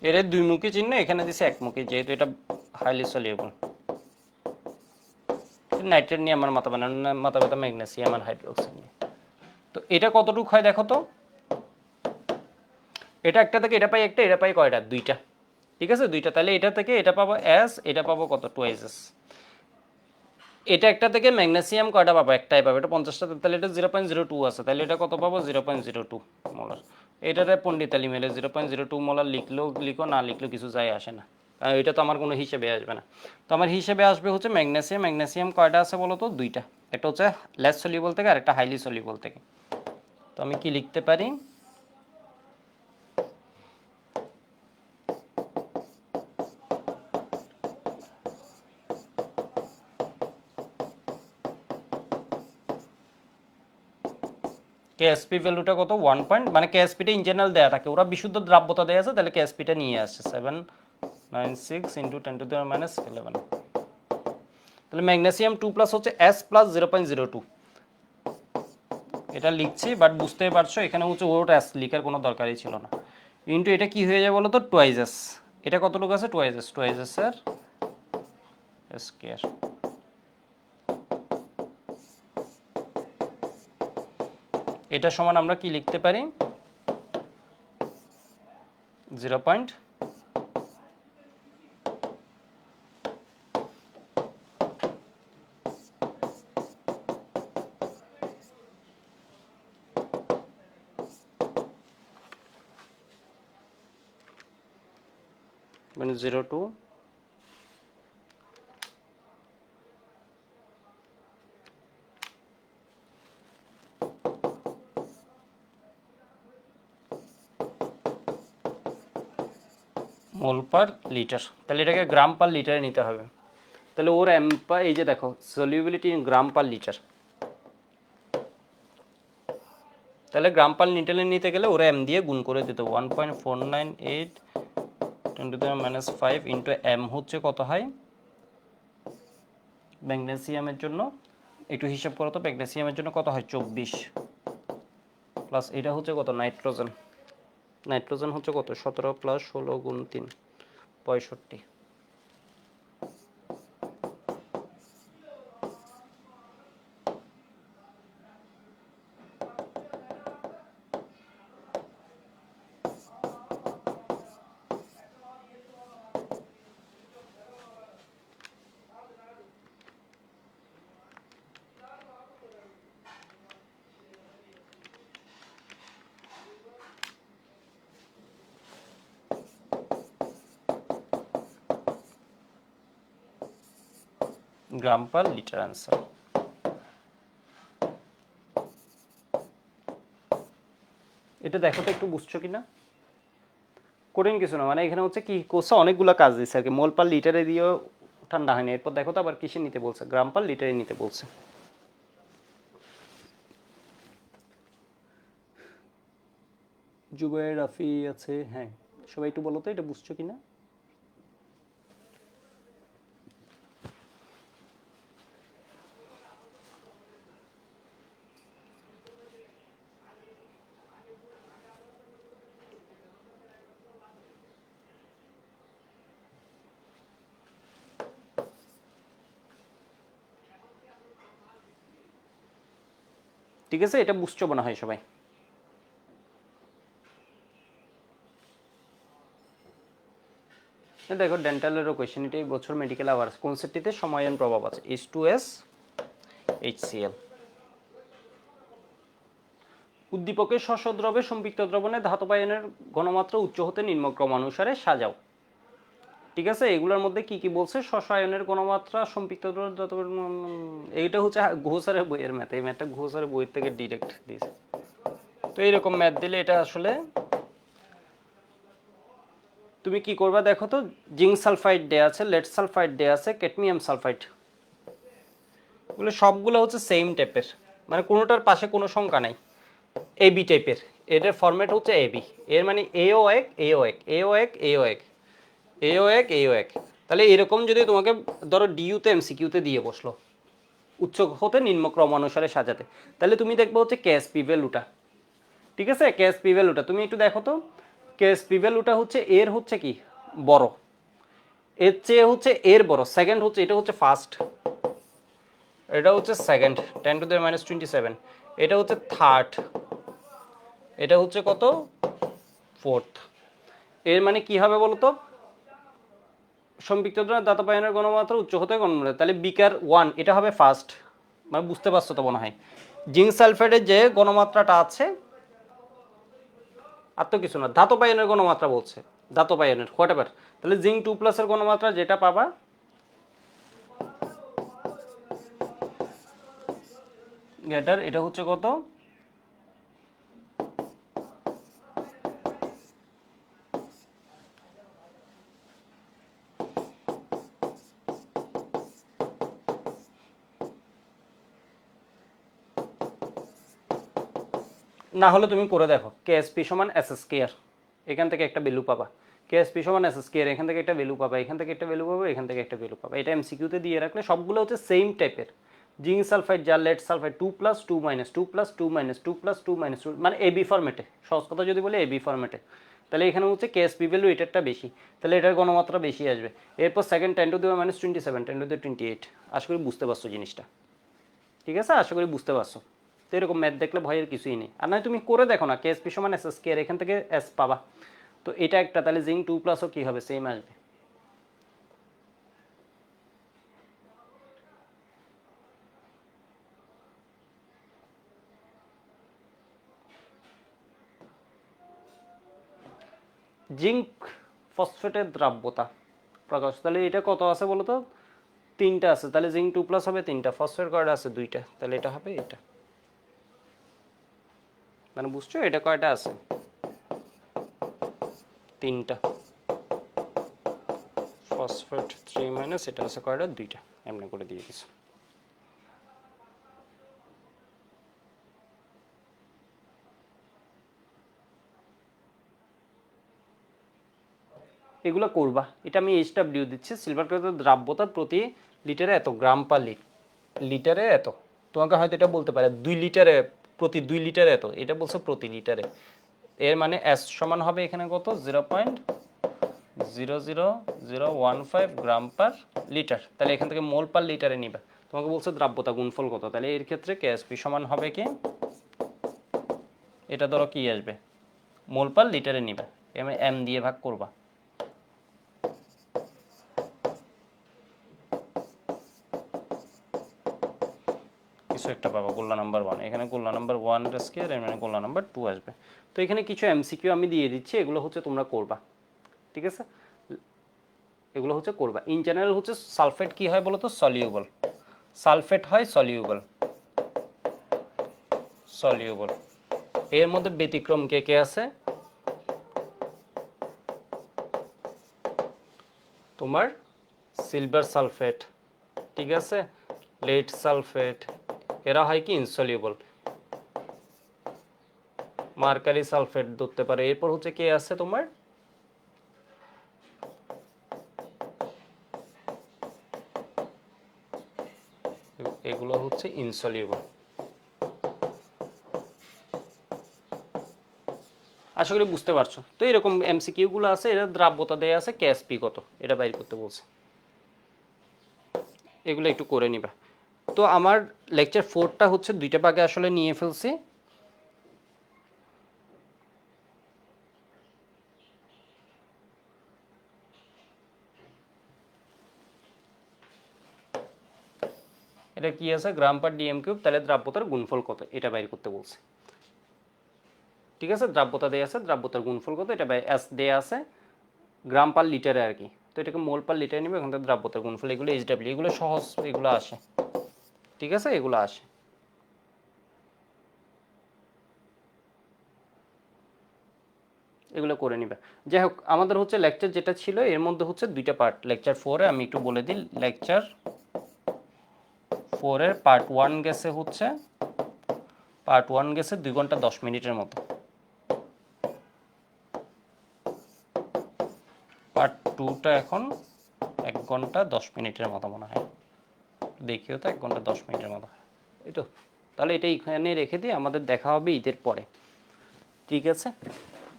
এর দুইমুখী চিহ্ন এখানে দিছে একমুখী, যেহেতু এটা হাইলি সলিউবল। নাইট্রেট নিয়ে আমার মাথা ব্যথা ম্যাগনেসিয়াম আর হাইড্রোক্সাইড নিয়ে। তো এটা কতটুকু হয় দেখো তো, এটা একটা থেকে এটা পাই একটা, এটা পাই কয়টা, দুইটা, ঠিক আছে দুইটা, তাহলে এটা থেকে এটা পাবো এস, এটা পাবো কত, 2s। এটা একটা থেকে ম্যাগনেসিয়াম কয়টা পাবো, একটাই পাবো, এটা 50টা, তাহলে এটা 0.02 আছে, তাহলে এটা কত পাবো, 0.02 মোলার। এটাতে পণ্ডিতালি মেলে 0.02 মোলার, লিখলেও লিখো, না লিখলেও কিছু যায় আসে না, কারণ এটা তো আমার কোনো হিসেবে আসবে না। তো আমার হিসেবে আসবে হচ্ছে ম্যাগনেসিয়াম, ম্যাগনেসিয়াম কয়টা আছে বলো তো, দুইটা, একটা হচ্ছে লেস সলিউবল থেকে আর একটা হাইলি সলিউবল থেকে। তো আমি কি লিখতে পারি, কেএসপি ভ্যালুটা কত, 1 পয়েন্ট, মানে কেএসপিটা ইন জেনারেল দেয়া থাকে, ওরা বিশুদ্ধ দ্রাব্যতা দেয়া আছে, তাহলে কেএসপিটা নিয়ে আসছে 796 ইন্টু 10⁻11। তাহলে ম্যাগনেসিয়াম 2+ হচ্ছে S প্লাস 0.02, এটা লিখছি, বাট বুঝতেই পারছো এখানে হচ্ছে ওটা S লিখার কোনো দরকারই ছিল না। ইন্টু এটা কি হয়ে যায় বলো তো, টুয়াইজেস, এটা কতটুকু আছে, টুয়াইজেস এর স্কয়ার। এটা সমান আমরা কি লিখতে পারি, 0. মানে 0.2 মোল পার লিটার, তাহলে এটাকে গ্রাম পার লিটারে নিতে হবে। তাহলে ওর এম পা, এই যে দেখো solubility in gram per litre, তাহলে গ্রাম পার লিটারে নিতে গেলে ওরা এম দিয়ে গুণ করে দিত, 1.498 10⁻5 ইন্টু এম হচ্ছে কত হয় ম্যাগনেসিয়ামের জন্য, একটু হিসাব করো তো, ম্যাগনেসিয়ামের জন্য কত হয়, 24 প্লাস এটা হচ্ছে কত, নাইট্রোজেন, নাইট্রোজেন হচ্ছে কত, 17 প্লাস 16 গুণ 3, 65। গ্রাম পার লিটার আনসার। এটা দেখো তো একটু বুঝছো কিনা, কঠিন কিছু না, মানে এখানে হচ্ছে কি করছে, অনেকগুলো কাজ দিচ্ছে আর কি, মোল পার লিটারে দিয়েও ঠান্ডা হয়নি, এরপর দেখো তো আবার কিসে নিতে বলছে, গ্রাম পার লিটারে নিতে বলছে। জুবাইর, রাফি আছে, হ্যাঁ সবাই একটু বলো তো এটা বুঝছো কিনা। ঠিক আছে, এটা বুঝছো মনে হয় সবাই। দেখো ডেন্টালেরও কোয়েশ্চেন, এটা এই বছর মেডিকেল আওয়ার্স কোন সেটটিতে সময়ন প্রভাব আছে, H2S HCl। উদ্দীপকের শস্য দ্রবে সম্পৃক্ত দ্রবণে ধাতব আয়নের ঘনমাত্রা উচ্চ হতে নিম্ন ক্রমানুসারে সাজাও। ঠিক আছে, এগুলোর মধ্যে কি কি বলছে, শস্য আয়নের ঘনমাত্রা সম্পৃক্ত এইটা হচ্ছে ঘোষারের বইয়ের ম্যাথ, এই ম্যাথটা ঘোষারের বইয়ের থেকে ডিরেক্ট দিয়েছে। তো এইরকম ম্যাথ দিলে এটা আসলে তুমি কি করবা দেখো তো, জিঙ্ক সালফাইড দেয়া আছে, লেড সালফাইড দেয়া আছে, ক্যাডমিয়াম সালফাইড, এগুলো সবগুলো হচ্ছে সেম টাইপের, মানে কোনোটার পাশে কোনো সংখ্যা নাই, এবি টাইপের, এটার ফরম্যাট হচ্ছে এবি, এর মানে এও এক এও এক এও এক এও এক এও এক এও এক। তাহলে এরকম যদি তোমাকে ধরো ডিইউতে এমসিকিউতে দিয়ে বসলো উচ্চ হতে নিম্ন ক্রম অনুসারে সাজাতে, তাহলে তুমি দেখবে হচ্ছে কেএসপি ভ্যালুটা, ঠিক আছে, কেএসপি ভ্যালুটা তুমি একটু দেখো তো, কেএসপি ভ্যালুটা হচ্ছে এর হচ্ছে কি বড়, এর চেয়ে হচ্ছে এর বড়, সেকেন্ড হচ্ছে এটা হচ্ছে ফার্স্ট, এটা হচ্ছে সেকেন্ড 10⁻27, এটা হচ্ছে থার্ড, এটা হচ্ছে কত ফোর্থ। এর মানে কি হবে বলতো, সম্পৃক্ত দ্রবণের দাতব আয়নের ঘনমাত্রা উচ্চ হতে গণমাত্রা, তাহলে বিকার 1 এটা হবে ফার্স্ট, মানে বুঝতে পারছো তো মনে হয়। জিঙ্ক সালফেটের যে ঘনমাত্রাটা আছে, আর তো কিছু না, ধাতব আয়নের ঘনমাত্রা বলছে, ধাতব আয়নের হোয়াটএভার, তাহলে জিঙ্ক 2+ এর ঘনমাত্রা যেটা পাবা এটার, এটা হচ্ছে কত, না হলে তুমি করে দেখো কেএসপি সমান এসএসকেআর, এখান থেকে একটা ভ্যালু পাবা, কেএসপি সমান এসএসকেআর, এখান থেকে একটা ভ্যালু পাবা, এখান থেকে একটা ভ্যালু পাবা, এখান থেকে একটা ভ্যালু পাবা। এটা এমসিকিউতে দিয়ে রাখলে সবগুলো হচ্ছে সেম টাইপের। জিঙ্ক সালফাইড যা লেড সালফাইড 2+, 2-, 2+, 2-, 2+, 2-, 2, মানে এবি ফরম্যাটে, সহজ কথা যদি বলে এবি ফরম্যাটে, তাহলে এখানে হচ্ছে কেএসপি ভ্যালু এটারটা বেশি, তাহলে এটার ঘনমাত্রা বেশি আসবে। এরপর সেকেন্ড 10⁻27, 10⁻28। আশা করি বুঝতে পারছো জিনিসটা, ঠিক আছে, আশা করি বুঝতে পারছো। তো এরকম ম্যাথ দেখলে ভয়ের কিছুই নেই। আর নয় তুমি করে দেখো না, কেএসপি সমান এসএসকেআর, এখান থেকে এস পাবা, তো এটা একটা, তাহলে জিঙ্ক 2+ও কি হবে, সেম আসবে। জিঙ্ক ফসফেটের দ্রাব্যতা প্রকাশ, তাহলে এটা কত আছে বলো তো, 3টা আছে, তাহলে জিঙ্ক 2+ হবে 3টা, ফসফেট কয়টা আছে 2টা, তাহলে এটা হবে এটা, মানে বুঝছো এটা কয়টা আছে 3টা, ফসফেট 3 এটা আছে কয়টা 2টা, এমনি করে দিয়ে দিছি। এগুলো করবা, এটা আমি এইচডব্লিউ দিচ্ছি, সিলভার ক্লোরাইডের দ্রাব্যতা প্রতি লিটারে এত, গ্রাম পার লিটারে এত, তোমাকে হয়তো এটা বলতে পারে 2 লিটারে, প্রতি 2 লিটারে এত, এটা বলছে প্রতি লিটারে, এর মানে এস সমান হবে এখানে কত, 0.00015 গ্রাম পার লিটার, তাহলে এখান থেকে মোল পার লিটারে নিবা। তোমাকে বলছে দ্রাব্যতা গুণফল কত, তাহলে এর ক্ষেত্রে কেএসপি সমান হবে কি, এটা ধরো কি আসবে, মোল পার লিটারে নিবা, এম দিয়ে ভাগ করবা, কিছু একটা পাবো, গোল্লা নাম্বার 1, এখানে গোল্লা নাম্বার 1 স্কয়ার, এর মানে গোল্লা নাম্বার 2 আসবে। তো এখানে কিছু এমসিকিউ আমি দিয়ে দিচ্ছি, এগুলো হচ্ছে তোমরা করবা, ঠিক আছে, এগুলো হচ্ছে করবা। ইন জেনারেল হচ্ছে সালফেট কি হয় বলো তো, সলিউবল, সালফেট হয় সলিউবল, সলিউবল। এর মধ্যে ব্যতিক্রম কে কে আছে, তোমার সিলভার সালফেট, ঠিক আছে, লেড সালফেট, এরা হয় কি ইনসলিউবল, মার্কারি সালফেট ধরতে পারে। এরপর হচ্ছে কে আছে তোমার, এগুলো হচ্ছে ইনসলিউবল। আশা করি বুঝতে পারছো। তো এরকম এমসিকিউ গুলো আছে, এটা দ্রাব্যতা দেয়া আছে, কেএসপি কত এটা বাইর করতে বলছে, এগুলো একটু করে নিবা। তো আমার লেকচার 4টা হচ্ছে 2টা ভাগে আসলে নিয়ে ফেলছি। এটা কি আছে, গ্রাম পার ডিএম কিউব, তাহলে দ্রাব্যতার গুণফল কত এটা বাইর করতে বলছে, ঠিক আছে, দ্রাব্যতা দেয়া আছে, দ্রাব্যতার গুণফল কত এটা এস দেয়া আছে, গ্রাম পার লিটারে আর কি, তো এটাকে মোল পার লিটারে নিবে, এখান থেকে দ্রাব্যতার গুণফল, এগুলো এইচডব্লিউ, এগুলো সহজ, এগুলো আসে, ঠিক আছে, এগুলো আসে। এগুলো করে নিবে। যাই হোক, আমাদের হচ্ছে লেকচার যেটা ছিল এর মধ্যে হচ্ছে 2টা পার্ট, লেকচার 4-এ আমি একটু বলে দিই, লেকচার 4-এর পার্ট 1 গেছে হচ্ছে, পার্ট 1 গেছে 2 ঘন্টা 10 মিনিটের মতো, পার্ট 2টা এখন 1 ঘন্টা 10 মিনিটের মতো মনে হয়, দেখিও তো 1 ঘন্টা 10 মিনিটের মতো, এই তো। তাহলে এটা এখানে রেখে দিই, আমাদের দেখা হবে ঈদের পরে, ঠিক আছে,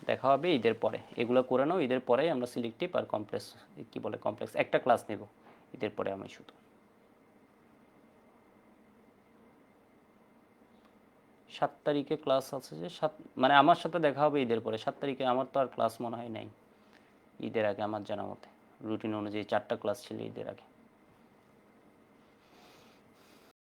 দেখা হবে ঈদের পরে, এগুলো করে নাও, ঈদের পরেই আমরা সিলেক্টিভ আর কমপ্লেক্স, কি বলে কমপ্লেক্স একটা ক্লাস নেব ঈদের পরে আমি শুধু। 7 তারিখে ক্লাস আছে যে মানে আমার সাথে দেখা হবে ঈদের পরে। 7 তারিখে আমার তো আর ক্লাস মনে হয় নাই ঈদের আগে, আমার জানা মতে রুটিন অনুযায়ী 4টা ক্লাস ছিল ঈদের আগে।